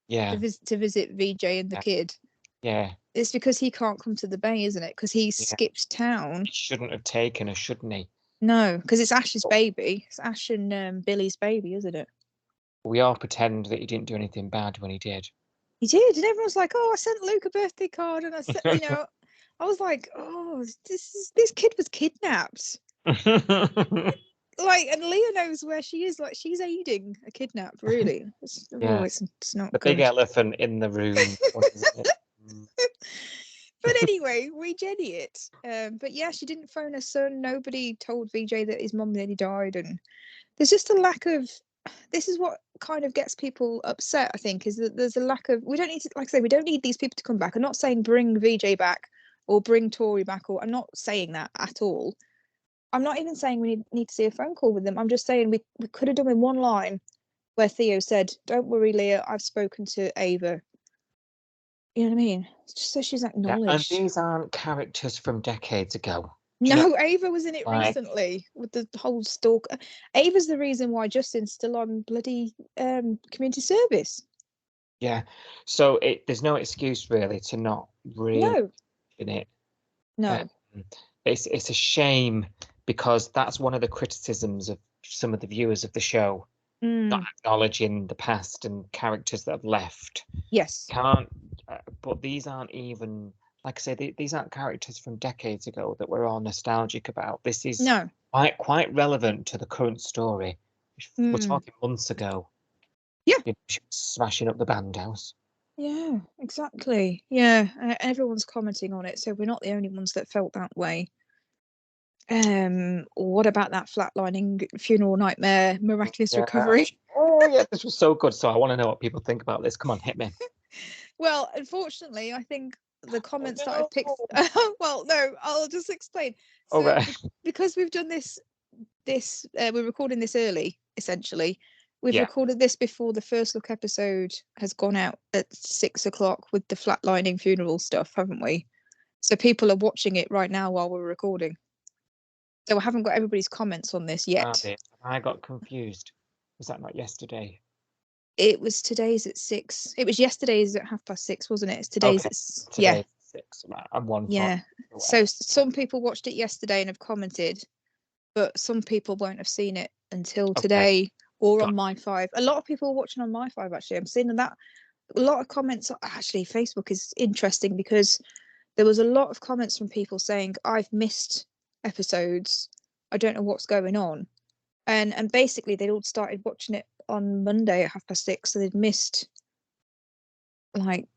Yeah. To visit VJ and the kid. Yeah. It's because he can't come to the Bay, isn't it? Because he skipped town. He shouldn't have taken her, shouldn't he? No, because it's Ash's baby. It's Ash and Billy's baby, isn't it? We all pretend that he didn't do anything bad when he did. He did, and everyone's like, "Oh, I sent Luke a birthday card," and I said, I was like, "Oh, this kid was kidnapped." Like, and Leah knows where she is. Like, she's aiding a kidnap. Really, it's not the good. big elephant in the room. But anyway, we Jenny it. But yeah, she didn't phone her son. Nobody told VJ that his mum nearly died, and there's just a lack of. This is what kind of gets people upset, I think, is that there's a lack of. We don't need to, like I say, we don't need these people to come back. I'm not saying bring VJ back or bring Tori back, or I'm not saying that at all. I'm not even saying we need to see a phone call with them. I'm just saying we could have done in one line where Theo said, "Don't worry, Leah, I've spoken to Ava." You know what I mean? Just so she's acknowledged. And these aren't characters from decades ago. No, Ava was in it recently with the whole stalker. Ava's the reason why Justin's still on bloody community service. Yeah. So there's no excuse really to not really in it. No. It's a shame because that's one of the criticisms of some of the viewers of the show. Not acknowledging the past and characters that have left. Yes. But these aren't even, like I say, these aren't characters from decades ago that we're all nostalgic about. This is quite relevant to the current story. We're talking months ago. Yeah. Smashing up the band house. Yeah, exactly. Yeah, everyone's commenting on it, so we're not the only ones that felt that way. What about that flatlining funeral nightmare miraculous recovery? Oh yeah, this was so good. So I want to know what people think about this. Come on, hit me. Well, unfortunately, I think the comments that I've picked. Well, no, I'll just explain. So, because we've done this, we're recording this early. Essentially, we've recorded this before the first look episode has gone out at 6 o'clock with the flatlining funeral stuff, haven't we? So people are watching it right now while we're recording. So I haven't got everybody's comments on this yet. I got confused. Was that not yesterday? It was today's at 6. It was yesterday's at 6:30, wasn't it? It's today's at 6. I'm one. Yeah. So some people watched it yesterday and have commented, but some people won't have seen it until today or on My5. A lot of people are watching on My5 actually. I'm seeing that a lot of comments. Actually, Facebook is interesting because there was a lot of comments from people saying I've missed episodes. I don't know what's going on. And basically they'd all started watching it on Monday at 6:30, so they'd missed loads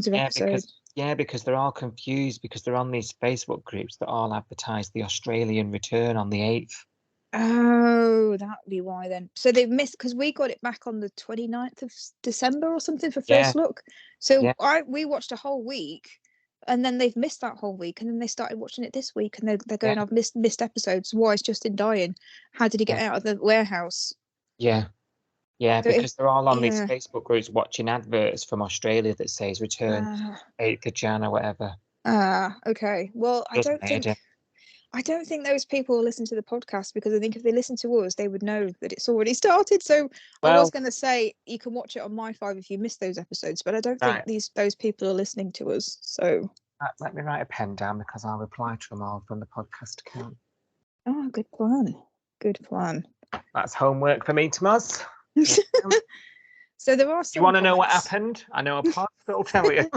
of episodes. Because they're all confused because they're on these Facebook groups that all advertise the Australian return on the 8th. Oh, that'd be why then. So they've missed because we got it back on the 29th of December or something for first look. So we watched a whole week. And then they've missed that whole week, and then they started watching it this week, and they're going, I've missed episodes. Why is Justin dying? How did he get out of the warehouse? Yeah, so because they're all on these Facebook groups watching adverts from Australia that says return 8th of Jan or whatever. Okay. Well, I don't think those people listen to the podcast because I think if they listen to us, they would know that it's already started. So I was going to say you can watch it on My5 if you missed those episodes, but I don't think those people are listening to us. So let me write a pen down because I'll reply to them all from the podcast account. Oh, good plan. Good plan. That's homework for me, Tomas. So there are some. You want to know what happened? I know a part, but I'll tell you.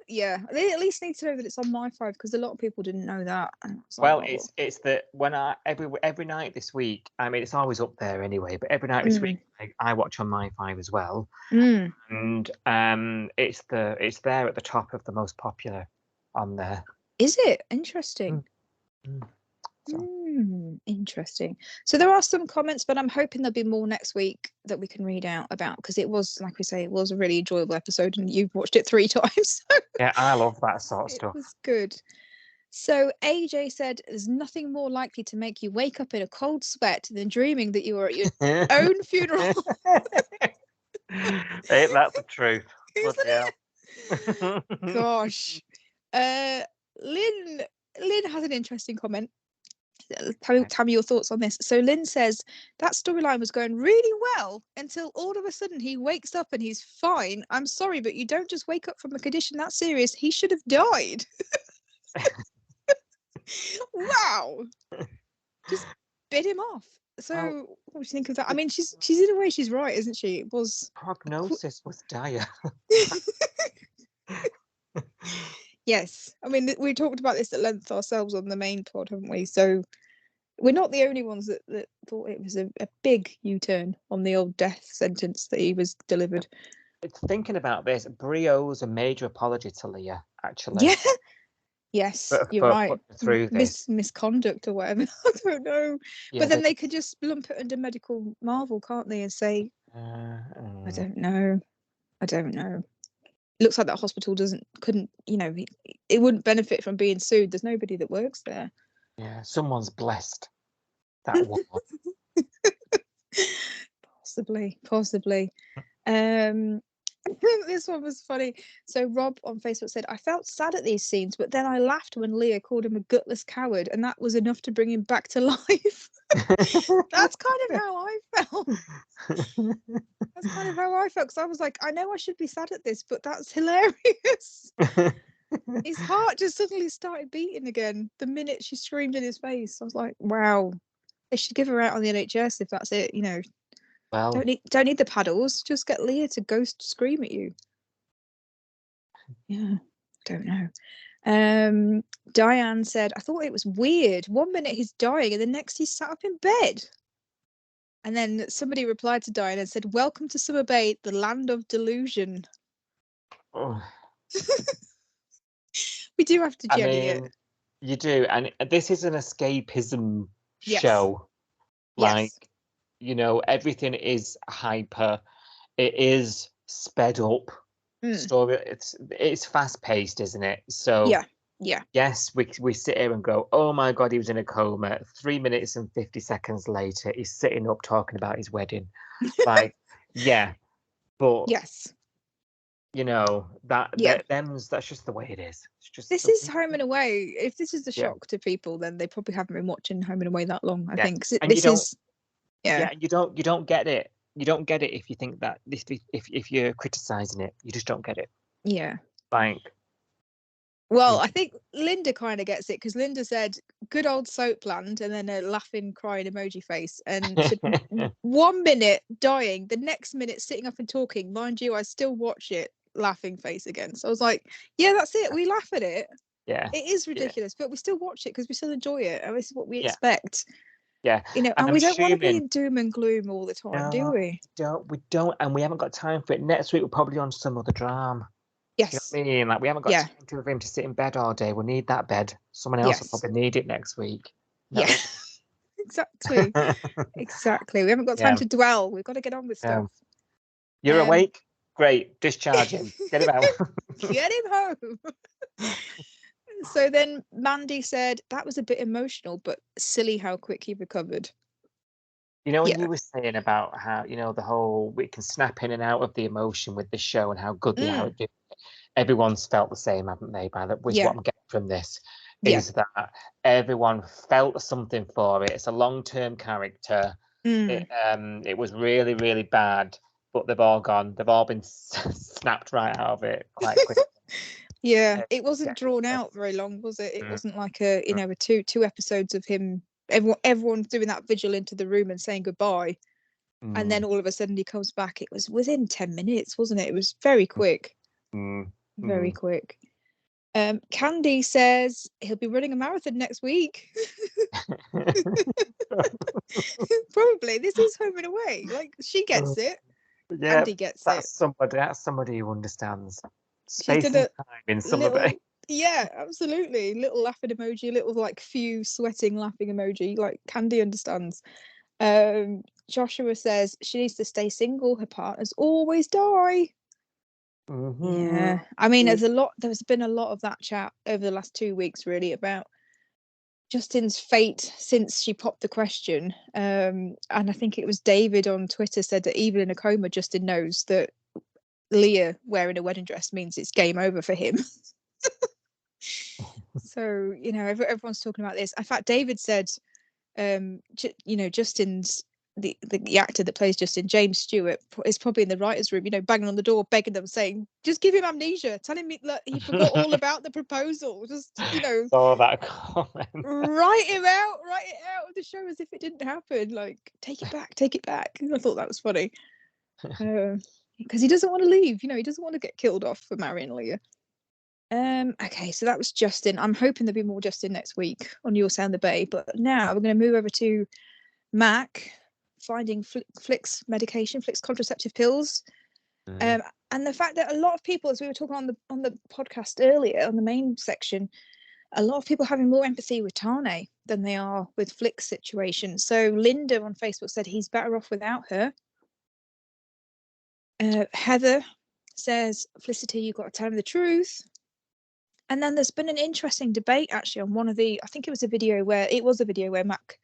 yeah, they at least need to know that it's on my 5 because a lot of people didn't know that. And it's like, Well, oh, it's that when I every night this week. I mean, it's always up there anyway. But every night this week, I watch on my 5 as well. mm. And it's there at the top of the most popular on there. Is it interesting? Interesting. So there are some comments, but I'm hoping there'll be more next week that we can read out about, because it was, like we say, it was a really enjoyable episode, and you've watched it 3 times. Yeah, I love that sort of stuff. It was good. So AJ said, "There's nothing more likely to make you wake up in a cold sweat than dreaming that you are at your own funeral." Hey, that's the truth. Isn't it? Gosh. Lynn has an interesting comment. Tell me your thoughts on this. So Lynn says that storyline was going really well until all of a sudden he wakes up and he's fine. I'm sorry, but you don't just wake up from a condition that serious. He should have died. Wow. Just bit him off. So what do you think of that? I mean, she's in a way she's right, isn't she? It was prognosis was dire. Yes. I mean, we talked about this at length ourselves on the main pod, haven't we? So we're not the only ones that thought it was a big U-turn on the old death sentence that he was delivered. Thinking about this, Brie owes a major apology to Leah, actually. Yeah. Yes, you're right. Through this misconduct or whatever. I don't know. Yeah, but then they could just lump it under medical marvel, can't they? And say, I don't know. Looks like that hospital couldn't, it wouldn't benefit from being sued. There's nobody that works there. Yeah, someone's blessed that one. Possibly. This one was funny. So Rob on Facebook said, "I felt sad at these scenes, but then I laughed when Leah called him a gutless coward, and that was enough to bring him back to life." That's kind of how I felt. That's kind of how I felt, because I was like, I know I should be sad at this, but that's hilarious. His heart just suddenly started beating again the minute she screamed in his face. I was like, wow, they should give her out on the NHS if that's it, Well, don't need the paddles. Just get Leah to ghost scream at you. Yeah, don't know. Diane said, "I thought it was weird. One minute he's dying, and the next he's sat up in bed." And then somebody replied to Diane and said, "Welcome to Summer Bay, the land of delusion." Oh. We do have to jelly it. You do, and this is an escapism show. Like, everything is hyper. It is sped up story. It's fast paced, isn't it? So yeah. Yes, we sit here and go, oh my God, he was in a coma. 3 minutes and 50 seconds later, he's sitting up talking about his wedding. Like, yeah, but yes. That's just the way it is. It's just this is Home and Away. If this is the shock to people, then they probably haven't been watching Home and Away that long. I think and you don't get it. You don't get it if you think that if you're criticizing it, you just don't get it. Yeah. Well, I think Linda kind of gets it, because Linda said, "Good old Soapland," and then a laughing, crying emoji face. And 1 minute dying, the next minute sitting up and talking. Mind you, I still watch it, laughing face again. So I was like, yeah, that's it. We laugh at it. Yeah. It is ridiculous, but we still watch it because we still enjoy it. And this is what we expect. Yeah. And we don't want to be in doom and gloom all the time, do we? We don't. And we haven't got time for it. Next week, we're probably on some other drama. Yes. You know what I mean? Like, we haven't got time for him to sit in bed all day. We need that bed. Someone else will probably need it next week. No. Yeah. Exactly. Exactly. We haven't got time to dwell. We've got to get on with stuff. You're awake? Great. Discharge him. Get him out. Get him home. So then Mandy said, "That was a bit emotional, but silly how quick he recovered." When you were saying about how, the whole, we can snap in and out of the emotion with the show and how good they are. Everyone's felt the same, haven't they? What I'm getting from this is that everyone felt something for it. It's a long-term character. It was really, really bad, but they've all been snapped right out of it quite quickly. Yeah, it wasn't drawn out very long, was it? It wasn't like a two episodes of him, everyone doing that vigil into the room and saying goodbye, and then all of a sudden he comes back. It was within 10 minutes, wasn't it? It was very quick. Very quick. Candy says he'll be running a marathon next week. Probably. This is Home and Away. Like, she gets it. Yeah, Candy gets it. That's somebody who understands She's space and time in Summer Bay. Yeah, absolutely. Little laughing emoji, little like few sweating laughing emoji. Like, Candy understands. Joshua says she needs to stay single. Her partners always die. Yeah, I mean, there's been a lot of that chat over the last 2 weeks, really, about Justin's fate since she popped the question. And I think it was David on Twitter said that even in a coma, Justin knows that Leah wearing a wedding dress means it's game over for him. So, you know, everyone's talking about this. In fact, David said, Justin's the actor that plays Justin, James Stewart, is probably in the writer's room, banging on the door, begging them, saying, just give him amnesia, tell him he forgot all about the proposal, just saw that comment. write it out of the show as if it didn't happen, like, take it back. I thought that was funny, because he doesn't want to leave, he doesn't want to get killed off for marrying Leah. Okay, so that was Justin. I'm hoping there'll be more Justin next week on Your Sound the Bay, but now we're going to move over to Mac finding Flick's medication, Flick's contraceptive pills. And the fact that a lot of people, as we were talking on the podcast earlier, on the main section, a lot of people having more empathy with Tane than they are with Flick's situation. So Linda on Facebook said he's better off without her. Heather says, Felicity, you've got to tell him the truth. And then there's been an interesting debate actually on one of the, I think it was a video where Mac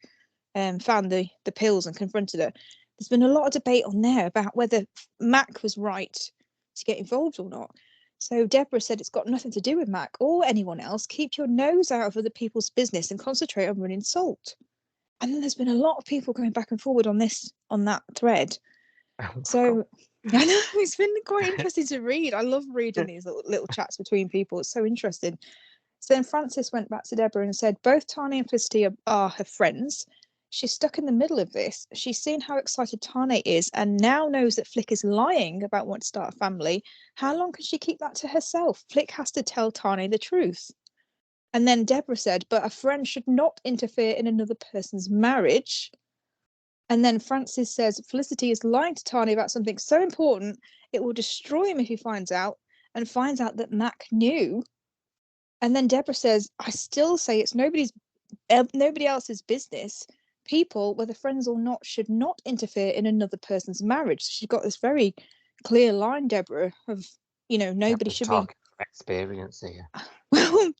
found the pills and confronted her. There's been a lot of debate on there about whether Mac was right to get involved or not. So Deborah said it's got nothing to do with Mac or anyone else. Keep your nose out of other people's business and concentrate on running Salt. And then there's been a lot of people going back and forward on that thread. So I know it's been quite interesting to read. I love reading these little chats between people. It's so interesting. So then Frances went back to Deborah and said, both Tane and Felicity are her friends. She's stuck in the middle of this. She's seen how excited Tane is and now knows that Flick is lying about wanting to start a family. How long can she keep that to herself? Flick has to tell Tane the truth. And then Deborah said, but a friend should not interfere in another person's marriage. And then Frances says, Felicity is lying to Tane about something so important, it will destroy him if he finds out, and finds out that Mac knew. And then Deborah says, I still say it's nobody else's business. People, whether friends or not, should not interfere in another person's marriage. So she's got this very clear line, Deborah, of, nobody should be... experience here. Well,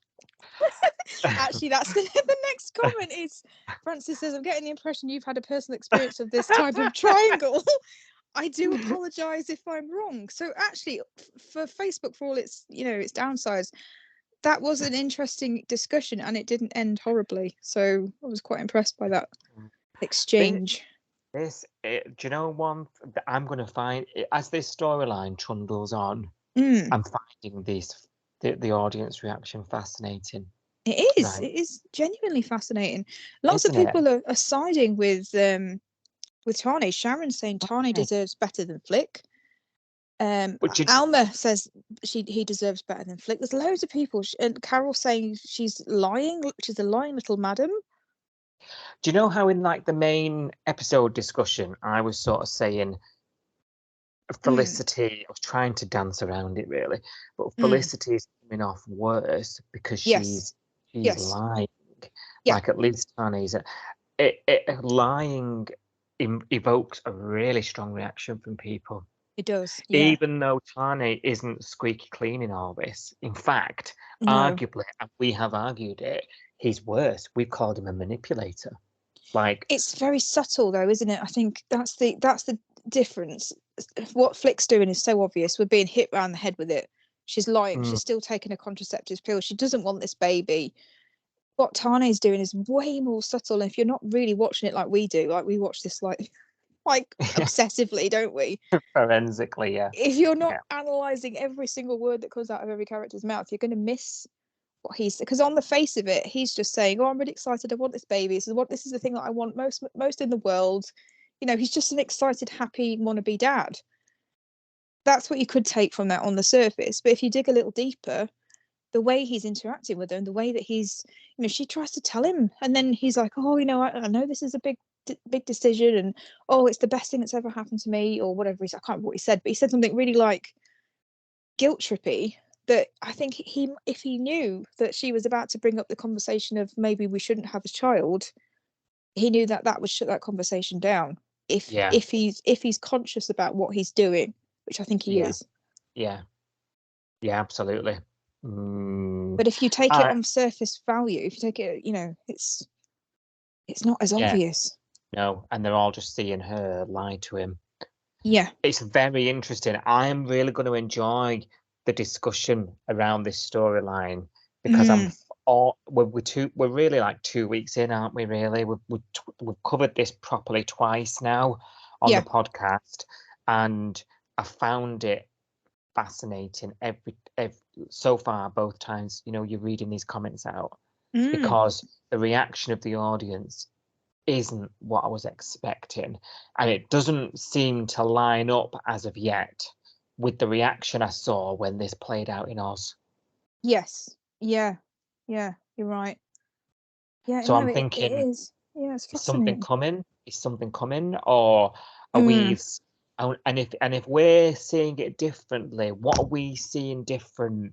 actually, that's the next comment is Frances says, I'm getting the impression you've had a personal experience of this type of triangle. I do apologize if I'm wrong. So actually, for Facebook, for all its its downsides, that was an interesting discussion and it didn't end horribly. So I was quite impressed by that exchange. Do you know one that I'm going to find as this storyline trundles on? I'm finding the audience reaction fascinating. It is. Right. It is genuinely fascinating. Lots of people are siding with Tane. Sharon's saying Tane deserves better than Flick. Alma says he deserves better than Flick. There's loads of people, and Carol saying she's lying. She's a lying little madam. Do you know how in like the main episode discussion, I was sort of saying Felicity, I was trying to dance around it really, but Felicity is coming off worse because she's lying. Yeah. Like at least Tane's lying evokes a really strong reaction from people. It does. Yeah. Even though Tane isn't squeaky clean in all this. In fact, arguably, and we have argued it, he's worse. We've called him a manipulator. Like, it's very subtle though, isn't it? I think that's the difference. What Flick's doing is so obvious. We're being hit around the head with it. She's lying. She's still taking a contraceptive pill. She doesn't want this baby. What Tane's doing is way more subtle. And if you're not really watching it like we do, like we watch this like obsessively, don't we? Forensically, yeah. If you're not analysing every single word that comes out of every character's mouth, you're going to miss what he's... Because on the face of it, he's just saying, oh, I'm really excited. I want this baby. This is the thing that I want most in the world. He's just an excited, happy, wannabe dad. That's what you could take from that on the surface. But if you dig a little deeper, the way he's interacting with her and the way that he's, she tries to tell him, and then he's like, oh, I know this is a big decision, and oh, it's the best thing that's ever happened to me, or whatever I can't remember what he said, but he said something really like guilt trippy, that I think if he knew that she was about to bring up the conversation of maybe we shouldn't have a child, he knew that would shut that conversation down. If he's conscious about what he's doing, which I think he is. Yeah, absolutely. But if you take it on surface value, if you take it, it's not as obvious. No, and they're all just seeing her lie to him. Yeah, it's very interesting. I am really going to enjoy the discussion around this storyline, because we're really like 2 weeks in, aren't we? Really, we've covered this properly twice now on the podcast, and I found it fascinating every so far, both times. You're reading these comments out, because the reaction of the audience isn't what I was expecting, and it doesn't seem to line up as of yet with the reaction I saw when this played out in Oz. Yes. Yeah, you're right. Yeah, so I'm thinking, it is. Yeah, it's is something fascinating. coming, or are we, and if we're seeing it differently, what are we seeing different?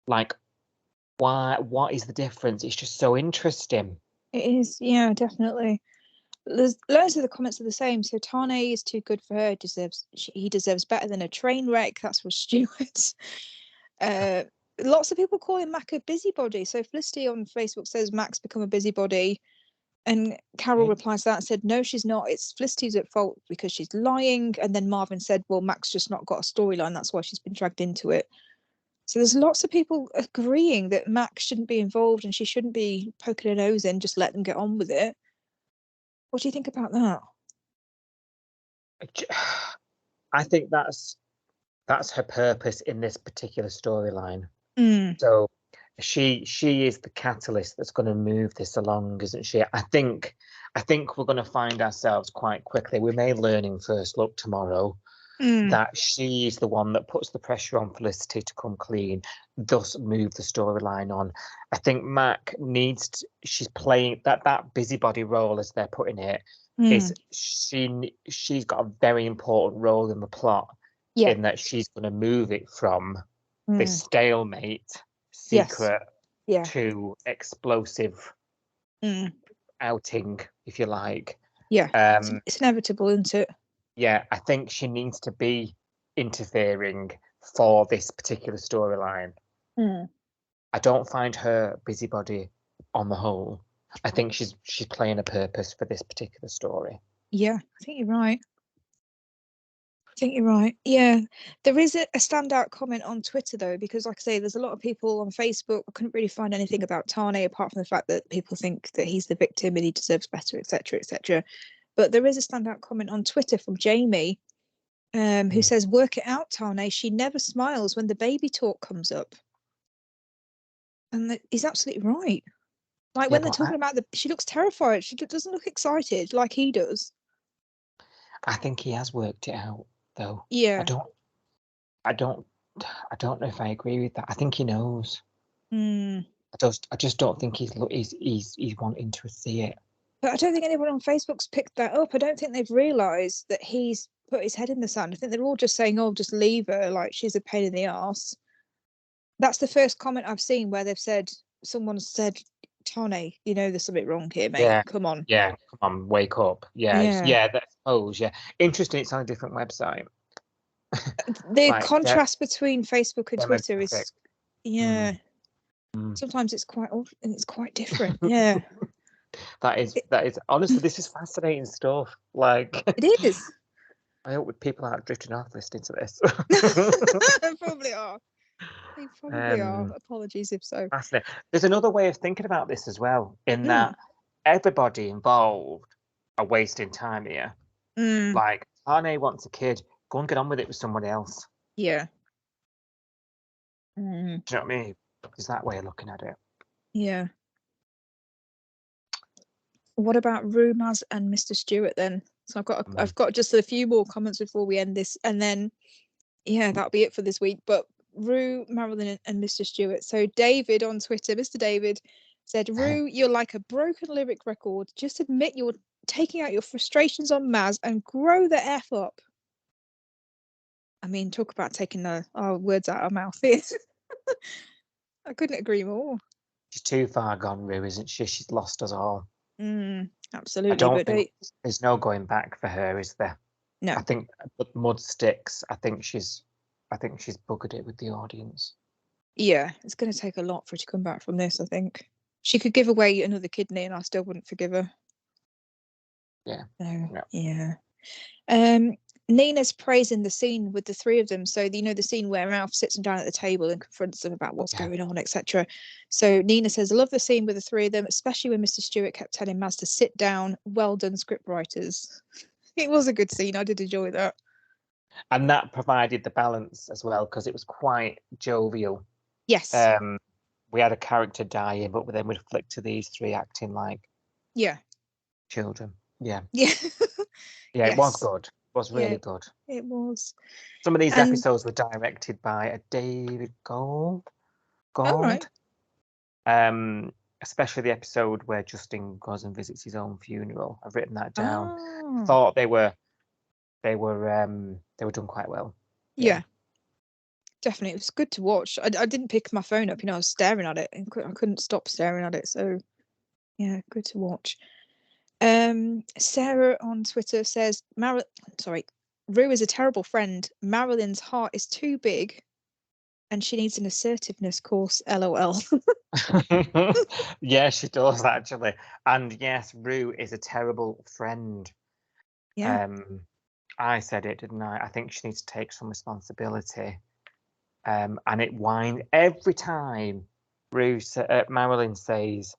Like, what is the difference? It's just so interesting. It is, yeah, definitely. There's loads of the comments are the same. So Tane is too good for her. He deserves better than a train wreck. That's what Stuart. Lots of people call him Mac a busybody. So Felicity on Facebook says Mac's become a busybody, and Carol replies to that and said, no, she's not. It's Felicity's at fault because she's lying. And then Marvin said, well, Mac's just not got a storyline. That's why she's been dragged into it. So there's lots of people agreeing that Mac shouldn't be involved and she shouldn't be poking her nose in. Just let them get on with it. What do you think about that? I think that's her purpose in this particular storyline. Mm. So she is the catalyst that's going to move this along, isn't she? I think we're going to find ourselves quite quickly. We may learn in First Look tomorrow that she's the one that puts the pressure on Felicity to come clean, thus move the storyline on. I think Mac she's playing that busybody role, as they're putting it, is she's got a very important role in the plot, in that she's going to move it from this stalemate secret to explosive outing, if you like. It's inevitable, isn't it? Yeah, I think she needs to be interfering for this particular storyline. I don't find her busybody on the whole. I think she's playing a purpose for this particular story. Yeah, I think you're right. Yeah, there is a standout comment on Twitter though, because like I say, there's a lot of people on Facebook. I couldn't really find anything about Tane apart from the fact that people think that he's the victim and he deserves better, etc., etc. But there is a standout comment on Twitter from Jamie, who says, "Work it out, Tane. She never smiles when the baby talk comes up," and he's absolutely right. Like when they're talking about she looks terrified. She doesn't look excited like he does. I think he has worked it out, though. Yeah. I don't know if I agree with that. I think he knows. I just don't think he's wanting to see it. But I don't think anyone on Facebook's picked that up. I don't think they've realised that he's put his head in the sand. I think they're all just saying, "Oh, just leave her. Like she's a pain in the arse." That's the first comment I've seen where they've said, someone said, "Tane, there's something wrong here, mate. Yeah. Come on." Yeah, come on, wake up. Yeah. That's suppose. Yeah, interesting. It's on a different website. The contrast between Facebook and Twitter is, sometimes it's quite different. Yeah. That is honestly, this is fascinating stuff. Like, it is. I hope people aren't drifting off listening to this. They probably are. Apologies if so. Fascinating. There's another way of thinking about this as well, in that everybody involved are wasting time here. Like, Tane wants a kid, go and get on with it with someone else. Yeah. Do you know what I mean? Is that way of looking at it? Yeah. What about Rumaz and Mr. Stewart then? So I've got just a few more comments before we end this, and then that'll be it for this week. But Rue, Marilyn, and Mr. Stewart. So David on Twitter, Mr. David, said, Rue, you're like a broken lyric record. Just admit you're taking out your frustrations on Maz and grow the F up. I mean, talk about taking our words out of our mouth. I couldn't agree more. She's too far gone, Rue, isn't she? She's lost us all. Absolutely. I don't think there's no going back for her, is there? No. I think mud sticks. I think she's buggered it with the audience. Yeah, it's going to take a lot for her to come back from this, I think. She could give away another kidney and I still wouldn't forgive her. Yeah. So, yeah. Nina's praising the scene with the three of them. So, the scene where Ralph sits them down at the table and confronts them about what's going on, etc. So Nina says, I love the scene with the three of them, especially when Mr. Stewart kept telling Maz to sit down. Well done, script writers. It was a good scene. I did enjoy that. And that provided the balance as well, because it was quite jovial. Yes. We had a character dying, but then we'd flick to these three acting like children. Yeah. Yeah. Yeah, It was good. It was really good. It was. Some of these episodes were directed by a David Gold. Right. Especially the episode where Justin goes and visits his own funeral. I've written that down. Oh. Thought they were done quite well. Yeah. Definitely, it was good to watch. I didn't pick my phone up, I was staring at it and I couldn't stop staring at it. So, yeah, good to watch. Sarah on Twitter says, Rue is a terrible friend. Marilyn's heart is too big and she needs an assertiveness course, LOL. Yeah, she does actually. And yes, Rue is a terrible friend. Yeah. I said it, didn't I? I think she needs to take some responsibility. And it whines every time Marilyn says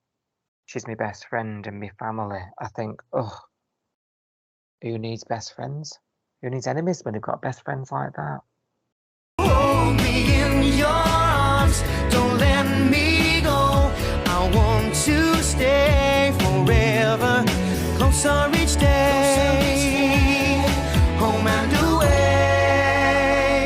she's my best friend and my family. I think, who needs best friends? Who needs enemies when they've got best friends like that?